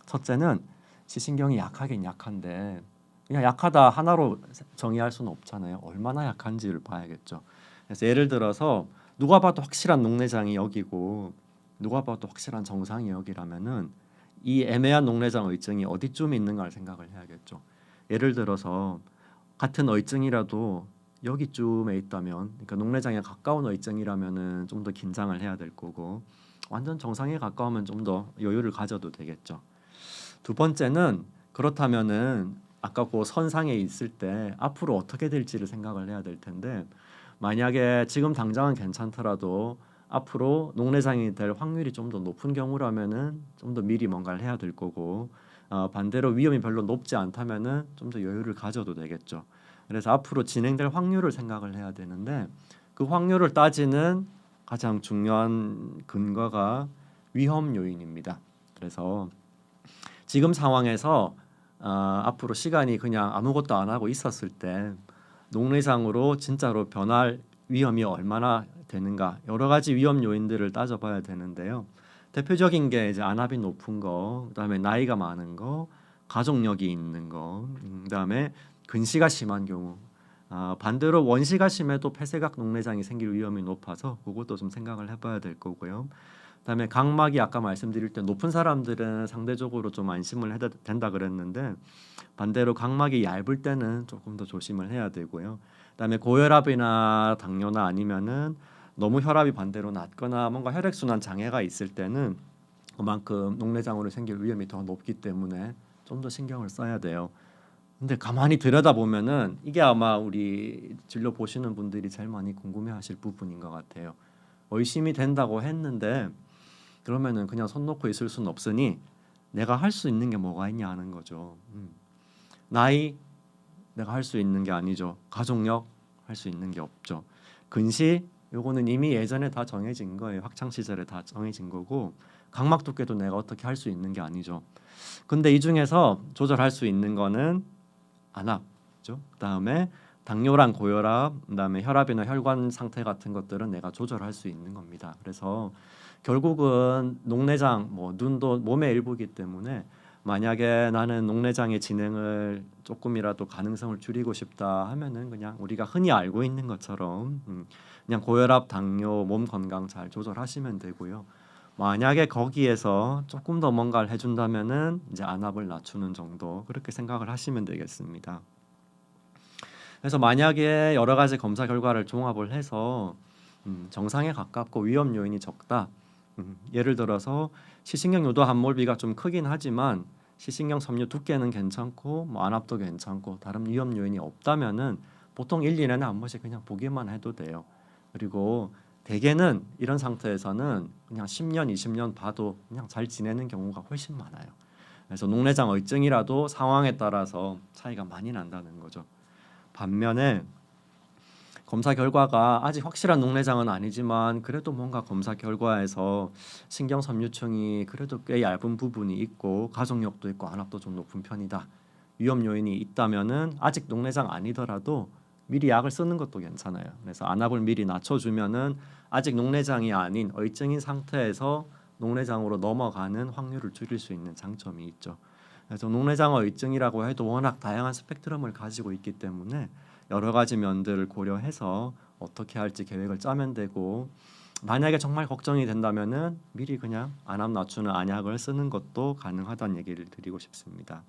첫째는 시신경이 약하긴 약한데 그냥 약하다 하나로 정의할 수는 없잖아요. 얼마나 약한지를 봐야겠죠. 그래서 예를 들어서 누가 봐도 확실한 녹내장이 여기고 누가 봐도 확실한 정상이 여기라면은 이 애매한 녹내장 의증이 어디쯤에 있는가를 생각을 해야겠죠. 예를 들어서 같은 의증이라도 여기쯤에 있다면, 그러니까 녹내장에 가까운 의증이라면은 좀 더 긴장을 해야 될 거고, 완전 정상에 가까우면 좀 더 여유를 가져도 되겠죠. 두 번째는 그렇다면은 아까 그 선상에 있을 때 앞으로 어떻게 될지를 생각을 해야 될 텐데, 만약에 지금 당장은 괜찮더라도 앞으로 녹내장이 될 확률이 좀 더 높은 경우라면은 좀 더 미리 뭔가를 해야 될 거고, 반대로 위험이 별로 높지 않다면은 좀 더 여유를 가져도 되겠죠. 그래서 앞으로 진행될 확률을 생각을 해야 되는데, 그 확률을 따지는 가장 중요한 근거가 위험 요인입니다. 그래서 지금 상황에서 앞으로 시간이 그냥 아무것도 안 하고 있었을 때 녹내장으로 진짜로 변할 위험이 얼마나 되는가, 여러 가지 위험 요인들을 따져봐야 되는데요. 대표적인 게 이제 안압이 높은 거, 그다음에 나이가 많은 거, 가족력이 있는 거, 그다음에 근시가 심한 경우. 반대로 원시가 심해도 폐쇄각 녹내장이 생길 위험이 높아서 그것도 좀 생각을 해봐야 될 거고요. 그다음에 각막이 아까 말씀드릴 때 높은 사람들은 상대적으로 좀 안심을 해도 된다 그랬는데, 반대로 각막이 얇을 때는 조금 더 조심을 해야 되고요. 그다음에 고혈압이나 당뇨나 아니면은 너무 혈압이 반대로 낮거나 뭔가 혈액순환 장애가 있을 때는 그만큼 녹내장으로 생길 위험이 더 높기 때문에 좀 더 신경을 써야 돼요. 근데 가만히 들여다보면은 이게 아마 우리 진료 보시는 분들이 제일 많이 궁금해하실 부분인 것 같아요. 의심이 된다고 했는데 그러면은 그냥 손 놓고 있을 수는 없으니 내가 할 수 있는 게 뭐가 있냐 하는 거죠. 나이 내가 할 수 있는 게 아니죠. 가족력 할 수 있는 게 없죠. 근시 요거는 이미 예전에 다 정해진 거예요. 학창 시절에 다 정해진 거고, 각막 두께도 내가 어떻게 할 수 있는 게 아니죠. 근데 이 중에서 조절할 수 있는 거는 안압죠. 그다음에 당뇨랑 고혈압, 그다음에 혈압이나 혈관 상태 같은 것들은 내가 조절할 수 있는 겁니다. 그래서 결국은 녹내장, 뭐 눈도 몸의 일부이기 때문에 만약에 나는 녹내장의 진행을 조금이라도 가능성을 줄이고 싶다 하면은 그냥 우리가 흔히 알고 있는 것처럼 그냥 고혈압, 당뇨, 몸 건강 잘 조절하시면 되고요. 만약에 거기에서 조금 더 뭔가를 해준다면은 이제 안압을 낮추는 정도, 그렇게 생각을 하시면 되겠습니다. 그래서 만약에 여러 가지 검사 결과를 종합을 해서 정상에 가깝고 위험 요인이 적다. 예를 들어서 시신경 요도 함몰비가 좀 크긴 하지만 시신경 섬유 두께는 괜찮고 뭐 안압도 괜찮고 다른 위험 요인이 없다면은 보통 1, 2년에 한 번씩 그냥 보기만 해도 돼요. 그리고 대개는 이런 상태에서는 그냥 10년, 20년 봐도 그냥 잘 지내는 경우가 훨씬 많아요. 그래서 녹내장 의증이라도 상황에 따라서 차이가 많이 난다는 거죠. 반면에 검사 결과가 아직 확실한 녹내장은 아니지만 그래도 뭔가 검사 결과에서 신경섬유층이 그래도 꽤 얇은 부분이 있고 가족력도 있고 안압도 좀 높은 편이다. 위험 요인이 있다면은 아직 녹내장 아니더라도 미리 약을 쓰는 것도 괜찮아요. 그래서 안압을 미리 낮춰주면은 아직 녹내장이 아닌 의증인 상태에서 녹내장으로 넘어가는 확률을 줄일 수 있는 장점이 있죠. 그래서 녹내장어 의증이라고 해도 워낙 다양한 스펙트럼을 가지고 있기 때문에 여러 가지 면들을 고려해서 어떻게 할지 계획을 짜면 되고, 만약에 정말 걱정이 된다면은 미리 그냥 안압 낮추는 안약을 쓰는 것도 가능하다는 얘기를 드리고 싶습니다.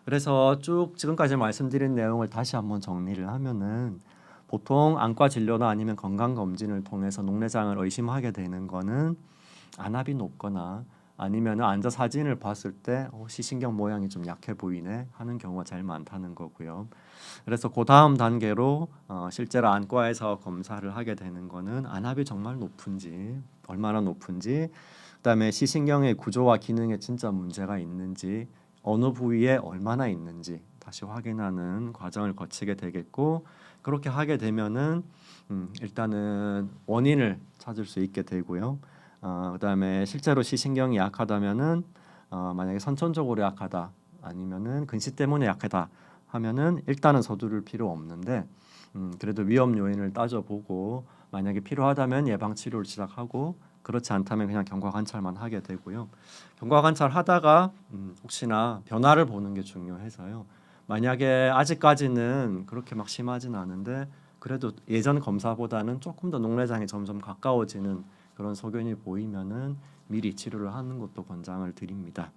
그래서 쭉 지금까지 말씀드린 내용을 다시 한번 정리를 하면은 보통 안과 진료나 아니면 건강 검진을 통해서 녹내장을 의심하게 되는 거는 안압이 높거나 아니면 앉아 사진을 봤을 때 시신경 모양이 좀 약해 보이네 하는 경우가 제일 많다는 거고요. 그래서 그 다음 단계로 실제로 안과에서 검사를 하게 되는 거는 안압이 정말 높은지, 얼마나 높은지, 그다음에 시신경의 구조와 기능에 진짜 문제가 있는지, 어느 부위에 얼마나 있는지 다시 확인하는 과정을 거치게 되겠고, 그렇게 하게 되면은 일단은 원인을 찾을 수 있게 되고요. 그다음에 실제로 시신경이 약하다면은 만약에 선천적으로 약하다 아니면은 근시 때문에 약하다 하면은 일단은 서두를 필요 없는데, 그래도 위험 요인을 따져보고 만약에 필요하다면 예방 치료를 시작하고 그렇지 않다면 그냥 경과 관찰만 하게 되고요. 경과 관찰 하다가 혹시나 변화를 보는 게 중요해서요. 만약에 아직까지는 그렇게 막 심하진 않은데 그래도 예전 검사보다는 조금 더 녹내장이 점점 가까워지는 그런 소견이 보이면은 미리 치료를 하는 것도 권장을 드립니다.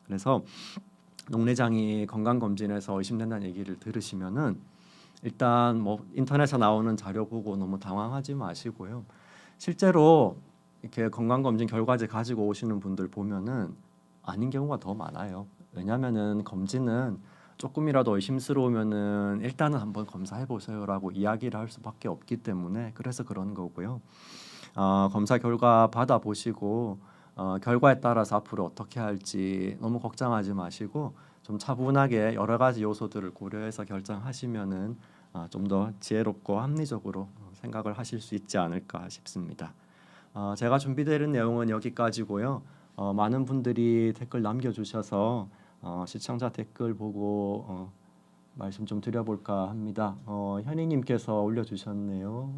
그래서 녹내장이 건강검진에서 의심된다는 얘기를 들으시면은 일단 뭐 인터넷에 나오는 자료 보고 너무 당황하지 마시고요. 실제로 이렇게 건강검진 결과지 가지고 오시는 분들 보면은 아닌 경우가 더 많아요. 왜냐하면은 검진은 조금이라도 의심스러우면은 일단은 한번 검사해 보세요라고 이야기를 할 수밖에 없기 때문에 그래서 그런 거고요. 검사 결과 받아 보시고 결과에 따라서 앞으로 어떻게 할지 너무 걱정하지 마시고 좀 차분하게 여러 가지 요소들을 고려해서 결정하시면은 좀 더 지혜롭고 합리적으로 생각을 하실 수 있지 않을까 싶습니다. 제가 준비되는 내용은 여기까지고요. 많은 분들이 댓글 남겨주셔서 시청자 댓글 보고 말씀 좀 드려볼까 합니다. 현희님께서 올려주셨네요.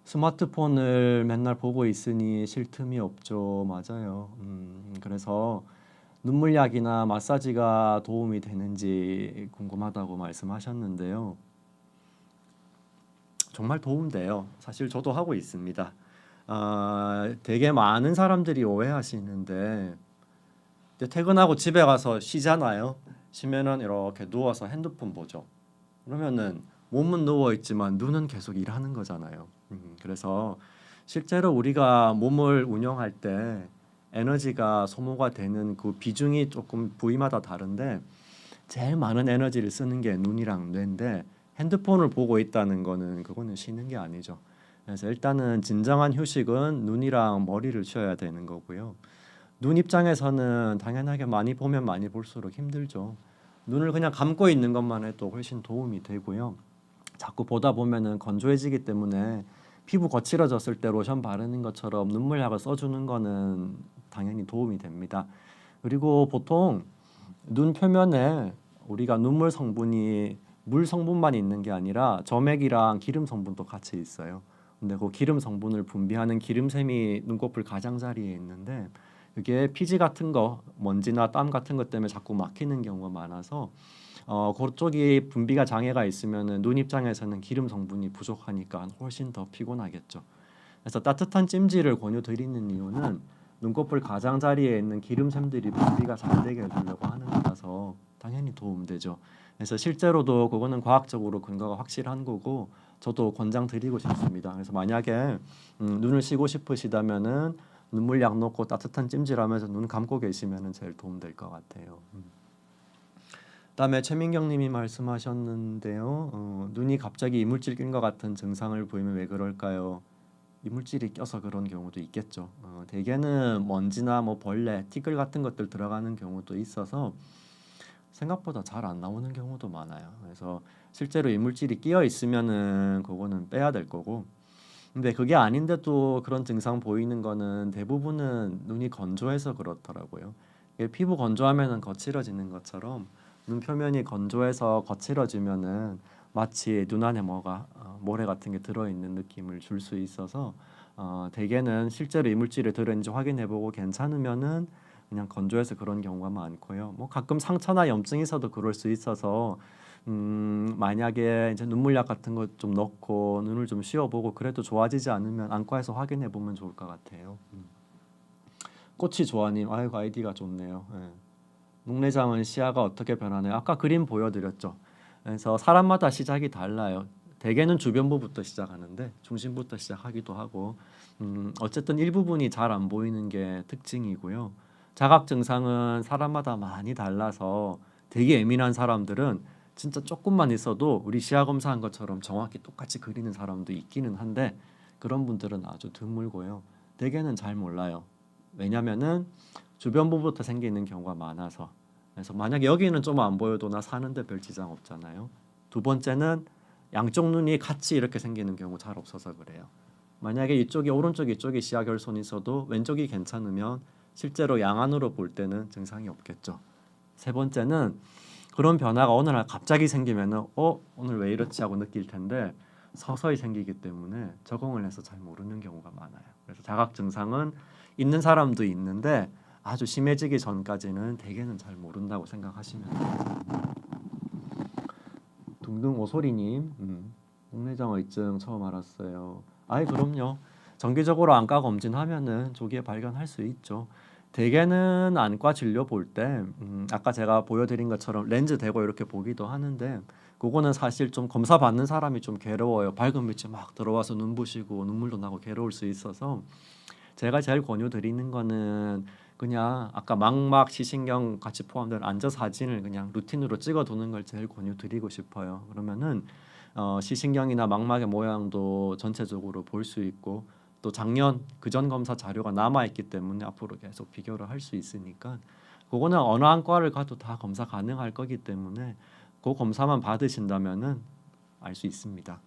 스마트폰을 맨날 보고 있으니 쉴 틈이 없죠. 맞아요. 그래서 눈물약이나 마사지가 도움이 되는지 궁금하다고 말씀하셨는데요. 정말 도움돼요. 사실 저도 하고 있습니다. 되게 많은 사람들이 오해하시는데 퇴근하고 집에 가서 쉬잖아요. 쉬면은 이렇게 누워서 핸드폰 보죠. 그러면은 몸은 누워 있지만 눈은 계속 일하는 거잖아요. 그래서 실제로 우리가 몸을 운영할 때 에너지가 소모가 되는 그 비중이 조금 부위마다 다른데 제일 많은 에너지를 쓰는 게 눈이랑 뇌인데 핸드폰을 보고 있다는 거는 그거는 쉬는 게 아니죠. 그래서 일단은 진정한 휴식은 눈이랑 머리를 쉬어야 되는 거고요. 눈 입장에서는 당연하게 많이 보면 많이 볼수록 힘들죠. 눈을 그냥 감고 있는 것만 해도 훨씬 도움이 되고요. 자꾸 보다 보면은 건조해지기 때문에 피부 거칠어졌을 때 로션 바르는 것처럼 눈물약을 써주는 거는 당연히 도움이 됩니다. 그리고 보통 눈 표면에 우리가 눈물 성분이 물 성분만 있는 게 아니라 점액이랑 기름 성분도 같이 있어요. 근데 그 기름 성분을 분비하는 기름샘이 눈꺼풀 가장자리에 있는데 이게 피지 같은 거, 먼지나 땀 같은 것 때문에 자꾸 막히는 경우가 많아서 그쪽이 분비가 장애가 있으면은 눈 입장에서는 기름 성분이 부족하니까 훨씬 더 피곤하겠죠. 그래서 따뜻한 찜질을 권유드리는 이유는 눈꺼풀 가장자리에 있는 기름샘들이 분비가 잘 되게 해주려고 하는 거라서 당연히 도움되죠. 그래서 실제로도 그거는 과학적으로 근거가 확실한 거고 저도 권장드리고 싶습니다. 그래서 만약에 눈을 쉬고 싶으시다면은 눈물약 넣고 따뜻한 찜질하면서 눈 감고 계시면은 제일 도움될 것 같아요. 그다음에 최민경님이 말씀하셨는데요. 눈이 갑자기 이물질 낀 것 같은 증상을 보이면 왜 그럴까요? 이물질이 껴서 그런 경우도 있겠죠. 대개는 먼지나 뭐 벌레, 티끌 같은 것들 들어가는 경우도 있어서 생각보다 잘 안 나오는 경우도 많아요. 그래서 실제로 이물질이 끼어 있으면은 그거는 빼야 될 거고. 근데 그게 아닌데도 그런 증상 보이는 거는 대부분은 눈이 건조해서 그렇더라고요. 이게 피부 건조하면은 거칠어지는 것처럼 눈 표면이 건조해서 거칠어지면은 마치 눈 안에 뭐가 모래 같은 게 들어있는 느낌을 줄 수 있어서 대개는 실제로 이물질이 들어있는지 확인해보고 괜찮으면은 그냥 건조해서 그런 경우가 많고요. 뭐 가끔 상처나 염증이 있어도 그럴 수 있어서 만약에 이제 눈물약 같은 거 좀 넣고 눈을 좀 씌워보고 그래도 좋아지지 않으면 안과에서 확인해보면 좋을 것 같아요. 꽃이 좋아님, 아이고 아이디가 좋네요. 예. 녹내장은 시야가 어떻게 변하나요? 아까 그림 보여드렸죠. 그래서 사람마다 시작이 달라요. 대개는 주변부부터 시작하는데 중심부터 시작하기도 하고 어쨌든 일부분이 잘 안 보이는 게 특징이고요. 자각 증상은 사람마다 많이 달라서 되게 예민한 사람들은 진짜 조금만 있어도 우리 시야 검사한 것처럼 정확히 똑같이 그리는 사람도 있기는 한데 그런 분들은 아주 드물고요. 대개는 잘 몰라요. 왜냐면은 주변부부터 생기는 경우가 많아서. 그래서 만약 여기는 좀 안 보여도 나 사는데 별 지장 없잖아요. 두 번째는 양쪽 눈이 같이 이렇게 생기는 경우 잘 없어서 그래요. 만약에 이쪽이 오른쪽 이쪽이 시야 결손이 있어도 왼쪽이 괜찮으면 실제로 양안으로 볼 때는 증상이 없겠죠. 세 번째는 그런 변화가 어느 날 갑자기 생기면은 오늘 왜 이렇지 하고 느낄 텐데 서서히 생기기 때문에 적응을 해서 잘 모르는 경우가 많아요. 그래서 자각 증상은 있는 사람도 있는데 아주 심해지기 전까지는 대개는 잘 모른다고 생각하시면 돼요. 둥둥 오소리님, 녹내장어증 처음 알았어요. 아이 그럼요. 정기적으로 안과 검진하면은 조기에 발견할 수 있죠. 대개는 안과 진료 볼 때 아까 제가 보여드린 것처럼 렌즈 대고 이렇게 보기도 하는데 그거는 사실 좀 검사 받는 사람이 좀 괴로워요. 밝은 빛이 막 들어와서 눈부시고 눈물도 나고 괴로울 수 있어서 제가 제일 권유드리는 거는 그냥 아까 망막, 시신경 같이 포함된 안저 사진을 그냥 루틴으로 찍어두는 걸 제일 권유드리고 싶어요. 그러면은 시신경이나 망막의 모양도 전체적으로 볼 수 있고 또 작년 그전 검사 자료가 남아 있기 때문에 앞으로 계속 비교를 할 수 있으니까 그거는 어느 안과를 가도 다 검사 가능할 거기 때문에 그 검사만 받으신다면은 알 수 있습니다.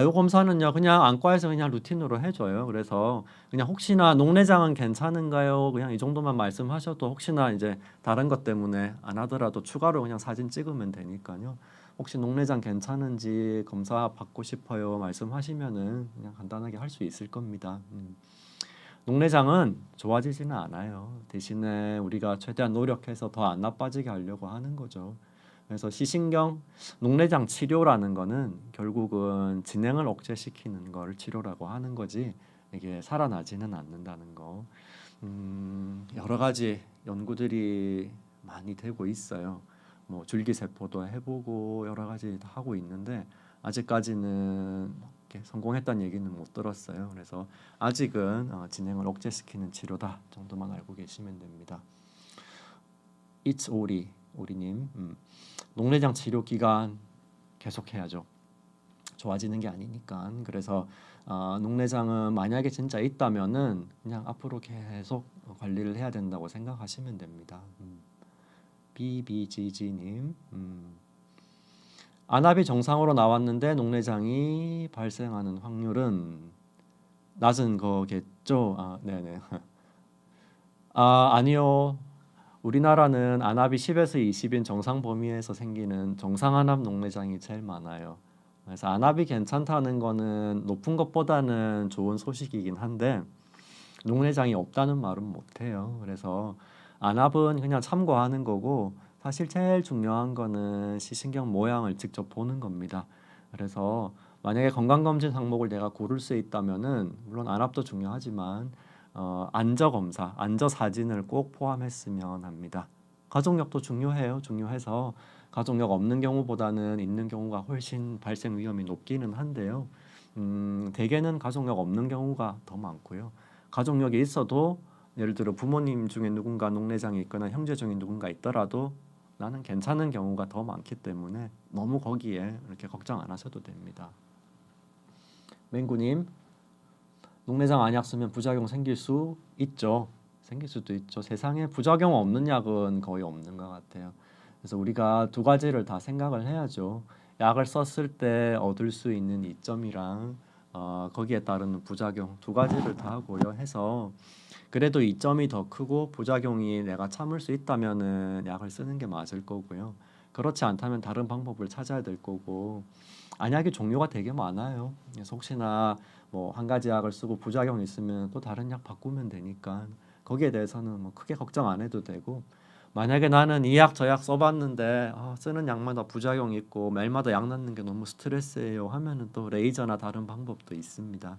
요 검사는요 그냥 안과에서 그냥 루틴으로 해줘요. 그래서 그냥 혹시나 녹내장은 괜찮은가요? 그냥 이 정도만 말씀하셔도 혹시나 이제 다른 것 때문에 안 하더라도 추가로 그냥 사진 찍으면 되니까요. 혹시 녹내장 괜찮은지 검사 받고 싶어요 말씀하시면은 그냥 간단하게 할 수 있을 겁니다. 녹내장은 좋아지지는 않아요. 대신에 우리가 최대한 노력해서 더 안 나빠지게 하려고 하는 거죠. 그래서 시신경 녹내장 치료라는 거는 결국은 진행을 억제시키는 걸 치료라고 하는 거지 이게 살아나지는 않는다는 거. 여러 가지 연구들이 많이 되고 있어요. 뭐 줄기세포도 해보고 여러 가지 다 하고 있는데 아직까지는 이렇게 성공했다는 얘기는 못 들었어요. 그래서 아직은 진행을 억제시키는 치료다 정도만 알고 계시면 됩니다. It's 오리님, 녹내장 치료 기간 계속해야죠. 좋아지는 게 아니니까. 그래서 녹내장은 만약에 진짜 있다면은 그냥 앞으로 계속 관리를 해야 된다고 생각하시면 됩니다. BBGG님, 안압이 정상으로 나왔는데 녹내장이 발생하는 확률은 낮은 거겠죠? 네네. 아니요. 우리나라는 안압이 10에서 20인 정상 범위에서 생기는 정상 안압 녹내장이 제일 많아요. 그래서 안압이 괜찮다는 거는 높은 것보다는 좋은 소식이긴 한데 녹내장이 없다는 말은 못해요. 그래서 안압은 그냥 참고하는 거고 사실 제일 중요한 거는 시신경 모양을 직접 보는 겁니다. 그래서 만약에 건강검진 항목을 내가 고를 수 있다면은 물론 안압도 중요하지만 안저 검사, 안저 사진을 꼭 포함했으면 합니다. 가족력도 중요해요. 중요해서 가족력 없는 경우보다는 있는 경우가 훨씬 발생 위험이 높기는 한데요. 대개는 가족력 없는 경우가 더 많고요. 가족력이 있어도 예를 들어 부모님 중에 누군가 녹내장이 있거나 형제 중에 누군가 있더라도 나는 괜찮은 경우가 더 많기 때문에 너무 거기에 이렇게 걱정 안 하셔도 됩니다. 맹구님, 녹내장 안약 쓰면 부작용 생길 수 있죠. 생길 수도 있죠. 세상에 부작용 없는 약은 거의 없는 것 같아요. 그래서 우리가 두 가지를 다 생각을 해야죠. 약을 썼을 때 얻을 수 있는 이점이랑 거기에 따르는 부작용 두 가지를 다 고려해서 그래도 이점이 더 크고 부작용이 내가 참을 수 있다면은 약을 쓰는 게 맞을 거고요. 그렇지 않다면 다른 방법을 찾아야 될 거고 안약의 종류가 되게 많아요. 그래서 혹시나 뭐 한 가지 약을 쓰고 부작용이 있으면 또 다른 약 바꾸면 되니까 거기에 대해서는 뭐 크게 걱정 안 해도 되고 만약에 나는 이 약 저 약 써봤는데 쓰는 약마다 부작용이 있고 매일마다 약 넣는 게 너무 스트레스예요 하면은 또 레이저나 다른 방법도 있습니다.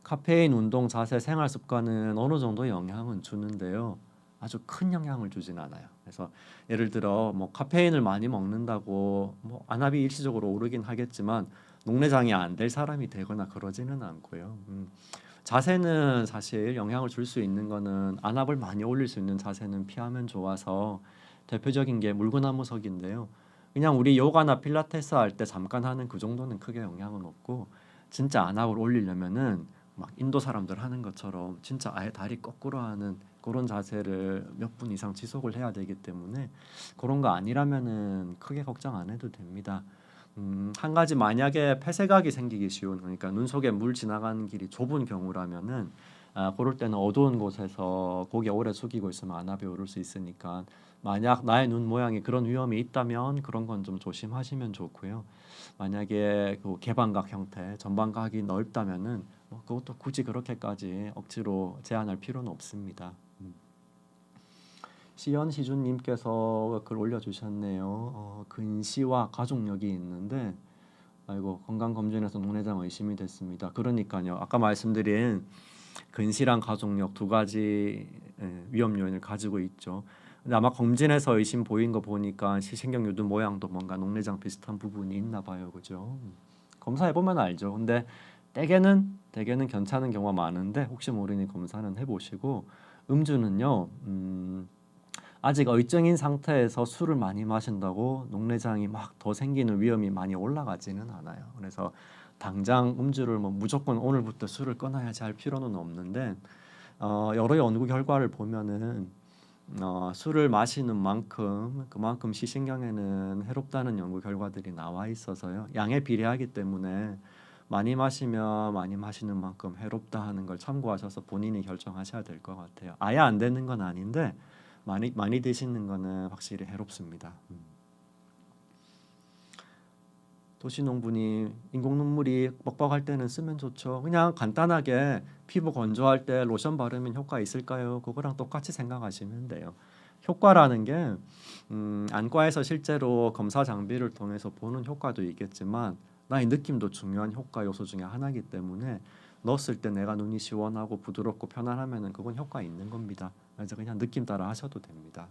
카페인, 운동, 자세, 생활 습관은 어느 정도 영향은 주는데요. 아주 큰 영향을 주진 않아요. 그래서 예를 들어 뭐 카페인을 많이 먹는다고 뭐 안압이 일시적으로 오르긴 하겠지만 녹내장이 안 될 사람이 되거나 그러지는 않고요. 자세는 사실 영향을 줄 수 있는 거는 안압을 많이 올릴 수 있는 자세는 피하면 좋아서 대표적인 게 물구나무석인데요. 그냥 우리 요가나 필라테스 할 때 잠깐 하는 그 정도는 크게 영향은 없고 진짜 안압을 올리려면은 막 인도 사람들 하는 것처럼 진짜 아예 다리 거꾸로 하는 그런 자세를 몇 분 이상 지속을 해야 되기 때문에 그런 거 아니라면은 크게 걱정 안 해도 됩니다. 한 가지 만약에 폐쇄각이 생기기 쉬운 그러니까 눈 속에 물 지나가는 길이 좁은 경우라면은 그럴 때는 어두운 곳에서 고개 오래 숙이고 있으면 안압이 오를 수 있으니까 만약 나의 눈 모양이 그런 위험이 있다면 그런 건 좀 조심하시면 좋고요. 만약에 그 개방각 형태, 전방각이 넓다면은 뭐 그것도 굳이 그렇게까지 억지로 제한할 필요는 없습니다. 시연시준님께서 글 올려주셨네요. 근시와 가족력이 있는데 아이고 건강검진에서 녹내장 의심이 됐습니다. 그러니까요. 아까 말씀드린 근시랑 가족력 두 가지 위험 요인을 가지고 있죠. 근데 아마 검진에서 의심 보인 거 보니까 시신경 유두 모양도 뭔가 녹내장 비슷한 부분이 있나 봐요. 그죠? 검사해 보면 알죠. 근데 대개는 괜찮은 경우가 많은데 혹시 모르니 검사는 해보시고 음주는요. 아직 의증인 상태에서 술을 많이 마신다고 녹내장이 막 더 생기는 위험이 많이 올라가지는 않아요. 그래서 당장 음주를 뭐 무조건 오늘부터 술을 끊어야지 할 필요는 없는데 여러 연구 결과를 보면은 술을 마시는 만큼 그만큼 시신경에는 해롭다는 연구 결과들이 나와 있어서요. 양에 비례하기 때문에 많이 마시면 많이 마시는 만큼 해롭다 하는 걸 참고하셔서 본인이 결정하셔야 될 것 같아요. 아예 안 되는 건 아닌데 많이 드시는 거는 확실히 해롭습니다. 도시농부님 인공 눈물이 뻑뻑할 때는 쓰면 좋죠. 그냥 간단하게 피부 건조할 때 로션 바르면 효과 있을까요? 그거랑 똑같이 생각하시면 돼요. 효과라는 게 안과에서 실제로 검사 장비를 통해서 보는 효과도 있겠지만 나의 느낌도 중요한 효과 요소 중에 하나이기 때문에 넣었을 때 내가 눈이 시원하고 부드럽고 편안하면은 그건 효과 있는 겁니다. 그래서 그냥 느낌 따라 하셔도 됩니다.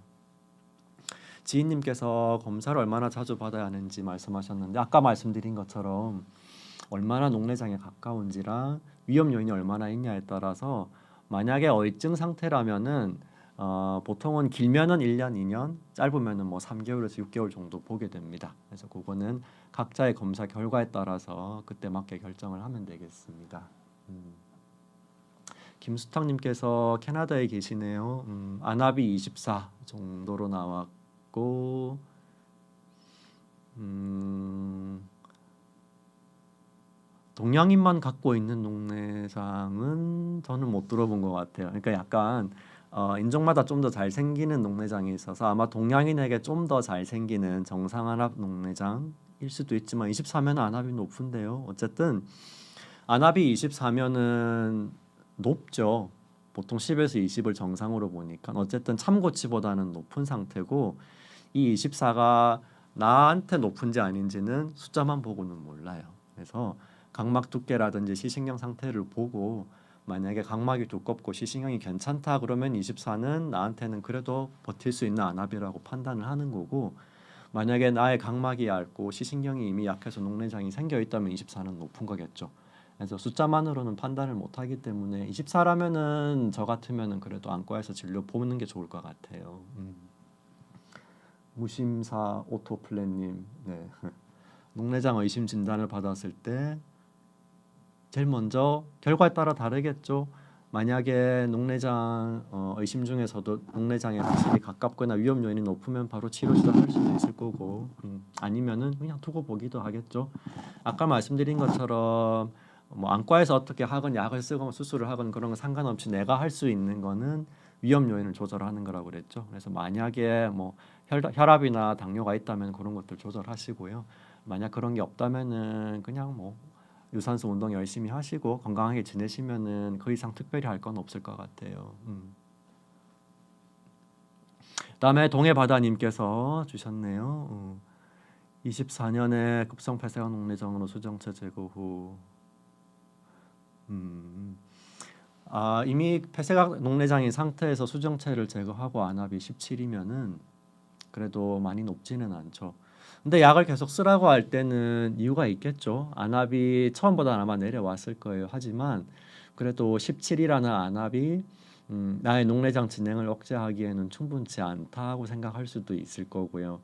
지인님께서 검사를 얼마나 자주 받아야 하는지 말씀하셨는데 아까 말씀드린 것처럼 얼마나 녹내장에 가까운지랑 위험 요인이 얼마나 있냐에 따라서 만약에 의증 상태라면은 보통은 길면은 1년, 2년, 짧으면은 뭐 3개월에서 6개월 정도 보게 됩니다. 그래서 그거는 각자의 검사 결과에 따라서 그때 맞게 결정을 하면 되겠습니다. 김수탁님께서 캐나다에 계시네요. 안압이 24 정도로 나왔고 동양인만 갖고 있는 녹내장은 저는 못 들어본 것 같아요. 그러니까 약간 인종마다 좀 더 잘 생기는 녹내장이 있어서 아마 동양인에게 좀 더 잘 생기는 정상안압 녹내장일 수도 있지만 24면 안압이 높은데요. 어쨌든 안압이 24면은 높죠. 보통 10에서 20을 정상으로 보니까 어쨌든 참고치보다는 높은 상태고 이 24가 나한테 높은지 아닌지는 숫자만 보고는 몰라요. 그래서 각막 두께라든지 시신경 상태를 보고 만약에 각막이 두껍고 시신경이 괜찮다 그러면 24는 나한테는 그래도 버틸 수 있는 안압이라고 판단을 하는 거고 만약에 나의 각막이 얇고 시신경이 이미 약해서 녹내장이 생겨 있다면 24는 높은 거겠죠. 그래서 숫자만으로는 판단을 못하기 때문에 24라면은 저 같으면은 그래도 안과에서 진료 보는 게 좋을 것 같아요. 무심사 오토플랜님, 네. 녹내장 의심 진단을 받았을 때 제일 먼저 결과에 따라 다르겠죠. 만약에 녹내장 의심 중에서도 녹내장에 확실히 가깝거나 위험 요인이 높으면 바로 치료 시작할 수도 있을 거고 아니면은 그냥 두고 보기도 하겠죠. 아까 말씀드린 것처럼 뭐 안과에서 어떻게 하건 약을 쓰건 수술을 하건 그런 거 상관없이 내가 할 수 있는 거는 위험 요인을 조절하는 거라고 그랬죠. 그래서 만약에 뭐 혈압이나 당뇨가 있다면 그런 것들 조절하시고요. 만약 그런 게 없다면은 그냥 뭐 유산소 운동 열심히 하시고 건강하게 지내시면은 그 이상 특별히 할 건 없을 것 같아요. 그다음에 동해바다님께서 주셨네요. 24년에 급성 폐쇄형 녹내장으로 수정체 제거 후 이미 폐쇄각 녹내장인 상태에서 수정체를 제거하고 안압이 17이면은 그래도 많이 높지는 않죠. 근데 약을 계속 쓰라고 할 때는 이유가 있겠죠. 안압이 처음보다 아마 내려왔을 거예요. 하지만 그래도 17이라는 안압이 나의 녹내장 진행을 억제하기에는 충분치 않다고 생각할 수도 있을 거고요.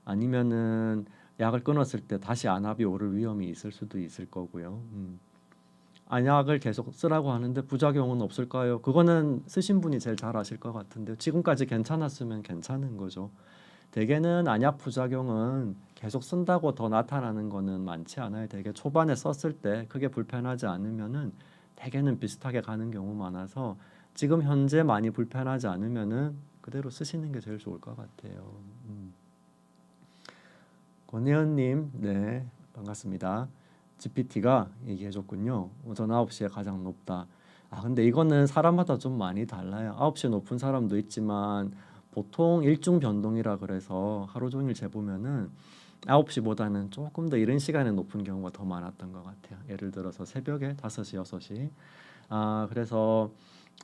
아니면은 약을 끊었을 때 다시 안압이 오를 위험이 있을 수도 있을 거고요. 안약을 계속 쓰라고 하는데 부작용은 없을까요? 그거는 쓰신 분이 제일 잘 아실 것 같은데 지금까지 괜찮았으면 괜찮은 거죠. 대개는 안약 부작용은 계속 쓴다고 더 나타나는 거는 많지 않아요. 대개 초반에 썼을 때 크게 불편하지 않으면은 대개는 비슷하게 가는 경우 많아서 지금 현재 많이 불편하지 않으면은 그대로 쓰시는 게 제일 좋을 것 같아요. 권혜연님, 네, 반갑습니다. GPT가 얘기해줬군요. 오전 9시에 가장 높다. 근데 이거는 사람마다 좀 많이 달라요. 9시에 높은 사람도 있지만 보통 일중 변동이라 그래서 하루 종일 재보면은 9시보다는 조금 더 이른 시간에 높은 경우가 더 많았던 것 같아요. 예를 들어서 새벽에 5시, 6시. 그래서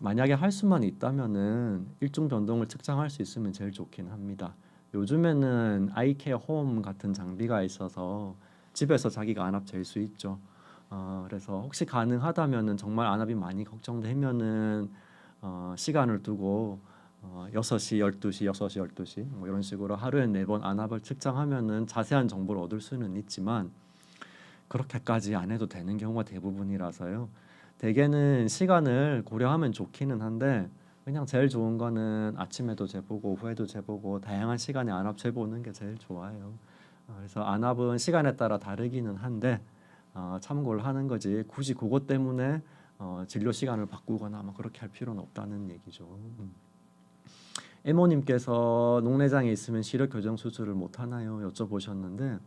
만약에 할 수만 있다면은 일중 변동을 측정할 수 있으면 제일 좋긴 합니다. 요즘에는 아이케어 홈 같은 장비가 있어서 집에서 자기가 안압 잴 수 있죠. 그래서 혹시 가능하다면은 정말 안압이 많이 걱정되면은 시간을 두고 6시, 12시, 6시, 12시 뭐 이런 식으로 하루에 4번 안압을 측정하면은 자세한 정보를 얻을 수는 있지만 그렇게까지 안 해도 되는 경우가 대부분이라서요. 대개는 시간을 고려하면 좋기는 한데 그냥 제일 좋은 거는 아침에도 재보고 오후에도 재보고 다양한 시간에 안압 재보는 게 제일 좋아요. 그래서 안압은 시간에 따라 다르기는 한데 참고를 하는 거지 굳이 그것 때문에 진료 시간을 바꾸거나 뭐 그렇게 할 필요는 없다는 얘기죠. 에모님께서 녹내장이 있으면 시력 교정 수술을 못 하나요? 여쭤보셨는데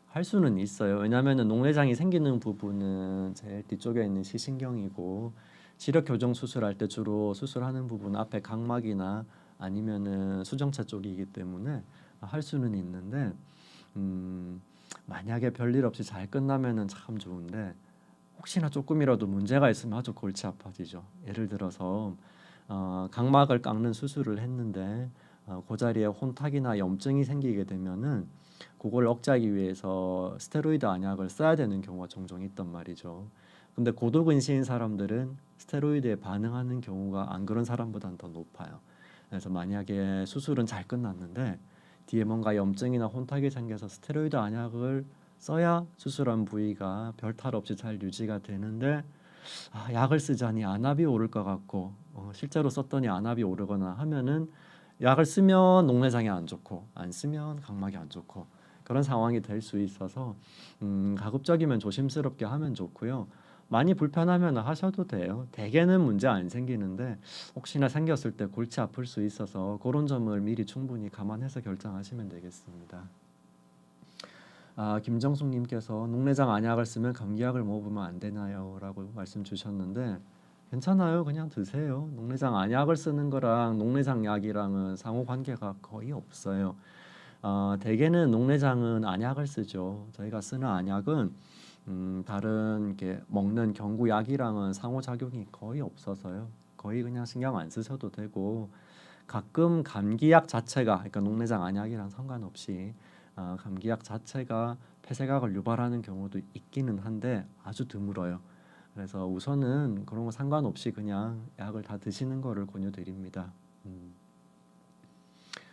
할 수는 있어요. 왜냐하면 녹내장이 생기는 부분은 제일 뒤쪽에 있는 시신경이고 시력 교정 수술할 때 주로 수술하는 부분 앞에 각막이나 아니면은 수정체 쪽이기 때문에 할 수는 있는데 만약에 별일 없이 잘 끝나면은 참 좋은데 혹시나 조금이라도 문제가 있으면 아주 골치 아파지죠. 예를 들어서 각막을 깎는 수술을 했는데 그 자리에 혼탁이나 염증이 생기게 되면은 그걸 억제하기 위해서 스테로이드 안약을 써야 되는 경우가 종종 있단 말이죠. 근데 고도근시인 사람들은 스테로이드에 반응하는 경우가 안 그런 사람보다는 더 높아요. 그래서 만약에 수술은 잘 끝났는데 뒤에 뭔가 염증이나 혼탁이 생겨서 스테로이드 안약을 써야 수술한 부위가 별 탈 없이 잘 유지가 되는데 약을 쓰자니 안압이 오를 것 같고 실제로 썼더니 안압이 오르거나 하면은 약을 쓰면 녹내장이 안 좋고 안 쓰면 각막이 안 좋고 그런 상황이 될 수 있어서 가급적이면 조심스럽게 하면 좋고요. 많이 불편하면 하셔도 돼요. 대개는 문제 안 생기는데 혹시나 생겼을 때 골치 아플 수 있어서 그런 점을 미리 충분히 감안해서 결정하시면 되겠습니다. 김정숙님께서 녹내장 안약을 쓰면 감기약을 먹으면 안 되나요? 라고 말씀 주셨는데 괜찮아요. 그냥 드세요. 녹내장 안약을 쓰는 거랑 녹내장 약이랑은 상호 관계가 거의 없어요. 대개는 녹내장은 안약을 쓰죠. 저희가 쓰는 안약은 다른 이렇게 먹는 경구약이랑은 상호작용이 거의 없어서요. 거의 그냥 신경 안 쓰셔도 되고 가끔 감기약 자체가 그러니까 녹내장 안약이랑 상관없이 감기약 자체가 폐쇄각을 유발하는 경우도 있기는 한데 아주 드물어요. 그래서 우선은 그런 거 상관없이 그냥 약을 다 드시는 거를 권유드립니다.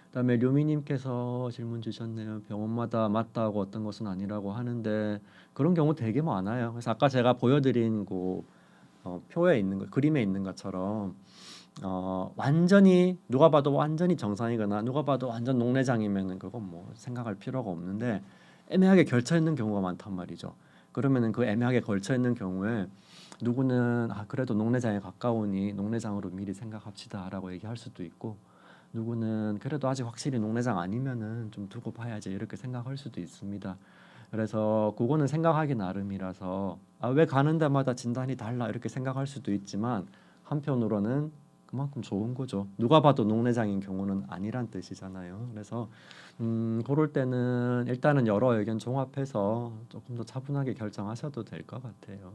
그다음에 류미님께서 질문 주셨네요. 병원마다 맞다고 어떤 것은 아니라고 하는데 그런 경우 되게 많아요. 그래서 아까 제가 보여드린 그 표에 있는 것, 그림에 있는 것처럼 완전히 누가 봐도 완전히 정상이거나 누가 봐도 완전 녹내장이면은 그건 뭐 생각할 필요가 없는데 애매하게 걸쳐 있는 경우가 많단 말이죠. 그러면은 그 애매하게 걸쳐 있는 경우에 누구는 그래도 녹내장에 가까우니 녹내장으로 미리 생각합시다라고 얘기할 수도 있고 누구는 그래도 아직 확실히 녹내장 아니면은 좀 두고 봐야지 이렇게 생각할 수도 있습니다. 그래서 그거는 생각하기 나름이라서 왜 가는 데마다 진단이 달라 이렇게 생각할 수도 있지만 한편으로는 그만큼 좋은 거죠. 누가 봐도 녹내장인 경우는 아니란 뜻이잖아요. 그래서 그럴 때는 일단은 여러 의견 종합해서 조금 더 차분하게 결정하셔도 될 것 같아요.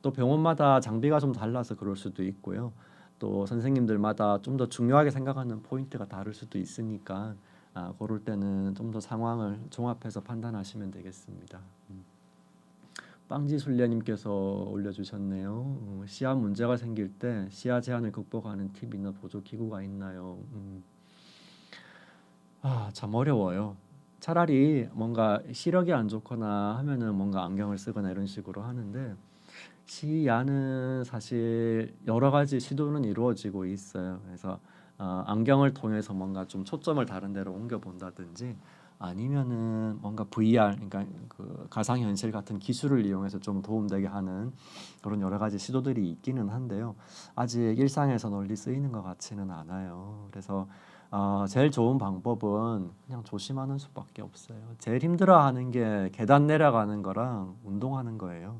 또 병원마다 장비가 좀 달라서 그럴 수도 있고요. 또 선생님들마다 좀 더 중요하게 생각하는 포인트가 다를 수도 있으니까 그럴 때는 좀 더 상황을 종합해서 판단하시면 되겠습니다. 빵지술래님께서 올려주셨네요. 시야 문제가 생길 때 시야 제한을 극복하는 팁이나 보조 기구가 있나요? 참 어려워요. 차라리 뭔가 시력이 안 좋거나 하면은 뭔가 안경을 쓰거나 이런 식으로 하는데 시야는 사실 여러 가지 시도는 이루어지고 있어요. 그래서 안경을 통해서 뭔가 좀 초점을 다른 데로 옮겨 본다든지 아니면은 뭔가 VR, 그러니까 그 가상현실 같은 기술을 이용해서 좀 도움되게 하는 그런 여러 가지 시도들이 있기는 한데요. 아직 일상에서 널리 쓰이는 것 같지는 않아요. 그래서 제일 좋은 방법은 그냥 조심하는 수밖에 없어요. 제일 힘들어하는 게 계단 내려가는 거랑 운동하는 거예요.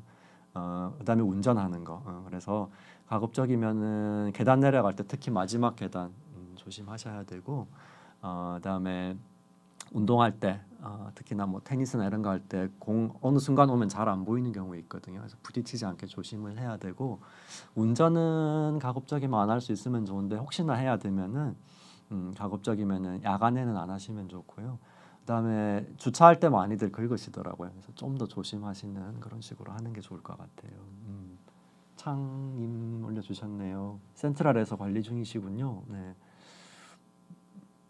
그다음에 운전하는 거. 그래서 가급적이면은 계단 내려갈 때 특히 마지막 계단 조심하셔야 되고, 그다음에 운동할 때 특히나 뭐 테니스나 이런 거 할 때 공 어느 순간 오면 잘 안 보이는 경우 있거든요. 그래서 부딪히지 않게 조심을 해야 되고, 운전은 가급적이면 안 할 수 있으면 좋은데 혹시나 해야 되면은 가급적이면은 야간에는 안 하시면 좋고요. 그다음에 주차할 때 많이들 긁으시더라고요. 그래서 좀 더 조심하시는 그런 식으로 하는 게 좋을 것 같아요. 창님 올려주셨네요. 센트럴에서 관리 중이시군요. 네.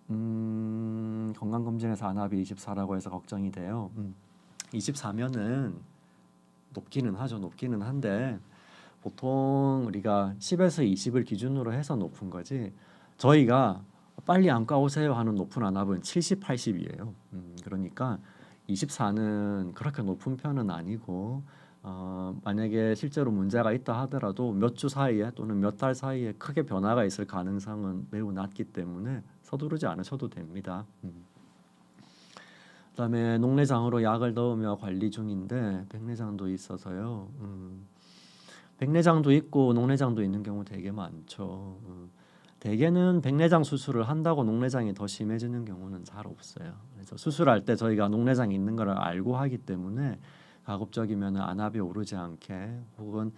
건강검진에서 안압이 24라고 해서 걱정이 돼요. 24면은 높기는 하죠. 높기는 한데 보통 우리가 10에서 20을 기준으로 해서 높은 거지, 저희가 빨리 안과 오세요 하는 높은 안압은 70, 80이에요. 그러니까 24는 그렇게 높은 편은 아니고, 만약에 실제로 문제가 있다 하더라도 몇 주 사이에 또는 몇 달 사이에 크게 변화가 있을 가능성은 매우 낮기 때문에 서두르지 않으셔도 됩니다. 그다음에 녹내장으로 약을 넣으며 관리 중인데 백내장도 있어서요. 백내장도 있고 녹내장도 있는 경우 되게 많죠. 대개는 백내장 수술을 한다고 녹내장이 더 심해지는 경우는 잘 없어요. 그래서 수술할 때 저희가 녹내장이 있는 걸 알고 하기 때문에 가급적이면 안압이 오르지 않게, 혹은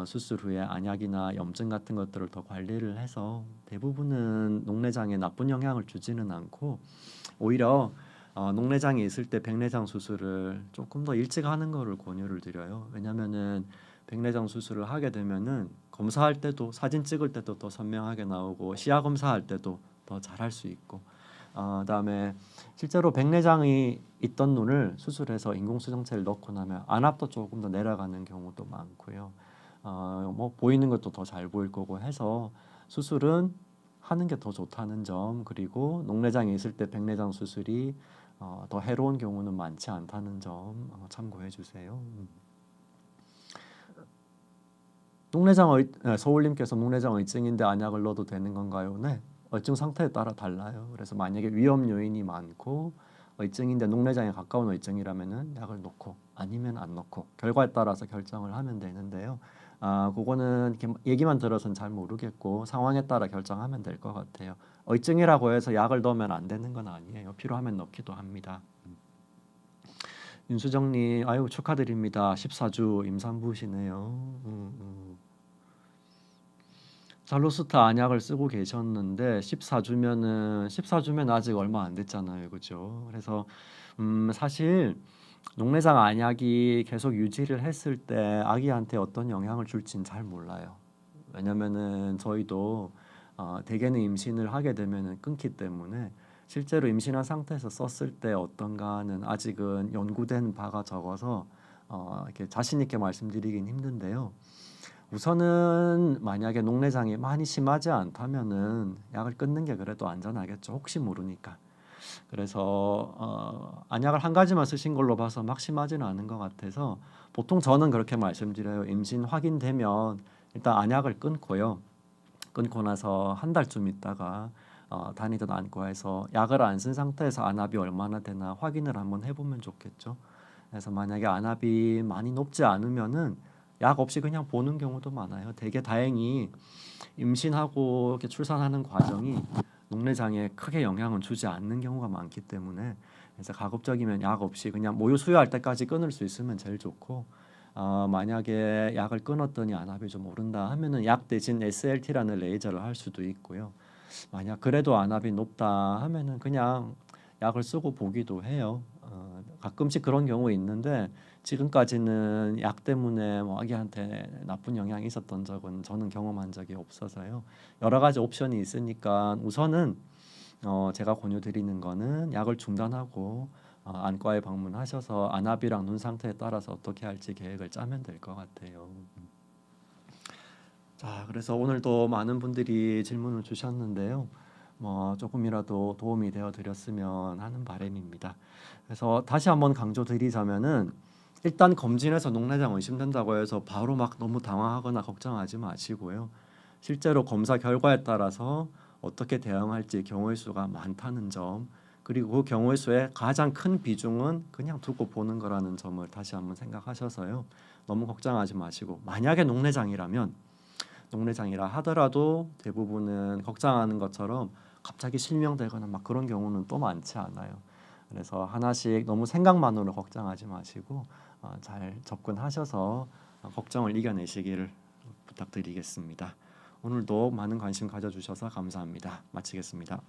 수술 후에 안약이나 염증 같은 것들을 더 관리를 해서 대부분은 녹내장에 나쁜 영향을 주지는 않고, 오히려 녹내장이 있을 때 백내장 수술을 조금 더 일찍 하는 거를 권유를 드려요. 왜냐면은 백내장 수술을 하게 되면은 검사할 때도, 사진 찍을 때도 더 선명하게 나오고, 시야 검사할 때도 더 잘할 수 있고, 그다음에 실제로 백내장이 있던 눈을 수술해서 인공수정체를 넣고 나면 안압도 조금 더 내려가는 경우도 많고요. 뭐 보이는 것도 더 잘 보일 거고 해서 수술은 하는 게 더 좋다는 점, 그리고 녹내장이 있을 때 백내장 수술이 더 해로운 경우는 많지 않다는 점 참고해 주세요. 서울님께서 녹내장 의증인데 안약을 넣어도 되는 건가요? 네, 의증 상태에 따라 달라요. 그래서 만약에 위험 요인이 많고 의증인데 녹내장에 가까운 의증이라면은 약을 넣고, 아니면 안 넣고 결과에 따라서 결정을 하면 되는데요. 그거는 이렇게 얘기만 들어서는 잘 모르겠고 상황에 따라 결정하면 될 것 같아요. 의증이라고 해서 약을 넣으면 안 되는 건 아니에요. 필요하면 넣기도 합니다. 윤수정님, 아유 축하드립니다. 14주 임산부시네요. 잘로스타 안약을 쓰고 계셨는데 14주면 아직 얼마 안 됐잖아요, 그죠? 그래서 사실 녹내장 안약이 계속 유지를 했을 때 아기한테 어떤 영향을 줄지는 잘 몰라요. 왜냐면은 저희도 대개는 임신을 하게 되면은 끊기 때문에 실제로 임신한 상태에서 썼을 때 어떤가는 아직은 연구된 바가 적어서 이렇게 자신 있게 말씀드리긴 힘든데요. 우선은 만약에 녹내장이 많이 심하지 않다면은 약을 끊는 게 그래도 안전하겠죠. 혹시 모르니까. 그래서 안약을 한 가지만 쓰신 걸로 봐서 막 심하지는 않은 것 같아서 보통 저는 그렇게 말씀드려요. 임신 확인되면 일단 안약을 끊고요. 끊고 나서 한 달쯤 있다가 다니던 안과에서 약을 안 쓴 상태에서 안압이 얼마나 되나 확인을 한번 해보면 좋겠죠. 그래서 만약에 안압이 많이 높지 않으면은 약 없이 그냥 보는 경우도 많아요. 되게 다행히 임신하고 이렇게 출산하는 과정이 녹내장에 크게 영향을 주지 않는 경우가 많기 때문에, 그래서 가급적이면 약 없이 그냥 모유 수유할 때까지 끊을 수 있으면 제일 좋고, 만약에 약을 끊었더니 안압이 좀 오른다 하면은 약 대신 SLT라는 레이저를 할 수도 있고요. 만약 그래도 안압이 높다 하면은 그냥 약을 쓰고 보기도 해요. 가끔씩 그런 경우 있는데 지금까지는 약 때문에 뭐 아기한테 나쁜 영향이 있었던 적은 저는 경험한 적이 없어서요. 여러 가지 옵션이 있으니까 우선은 제가 권유드리는 거는 약을 중단하고 안과에 방문하셔서 안압이랑 눈 상태에 따라서 어떻게 할지 계획을 짜면 될 것 같아요. 자, 그래서 오늘도 많은 분들이 질문을 주셨는데요. 뭐 조금이라도 도움이 되어 드렸으면 하는 바람입니다. 그래서 다시 한번 강조드리자면은 일단 검진해서 녹내장 의심된다고 해서 바로 막 너무 당황하거나 걱정하지 마시고요. 실제로 검사 결과에 따라서 어떻게 대응할지 경우의 수가 많다는 점, 그리고 그 경우의 수의 가장 큰 비중은 그냥 두고 보는 거라는 점을 다시 한번 생각하셔서요. 너무 걱정하지 마시고, 만약에 녹내장이라 하더라도 대부분은 걱정하는 것처럼 갑자기 실명되거나 막 그런 경우는 또 많지 않아요. 그래서 하나씩 너무 생각만으로 걱정하지 마시고 잘 접근하셔서 걱정을 이겨내시기를 부탁드리겠습니다. 오늘도 많은 관심 가져주셔서 감사합니다. 마치겠습니다.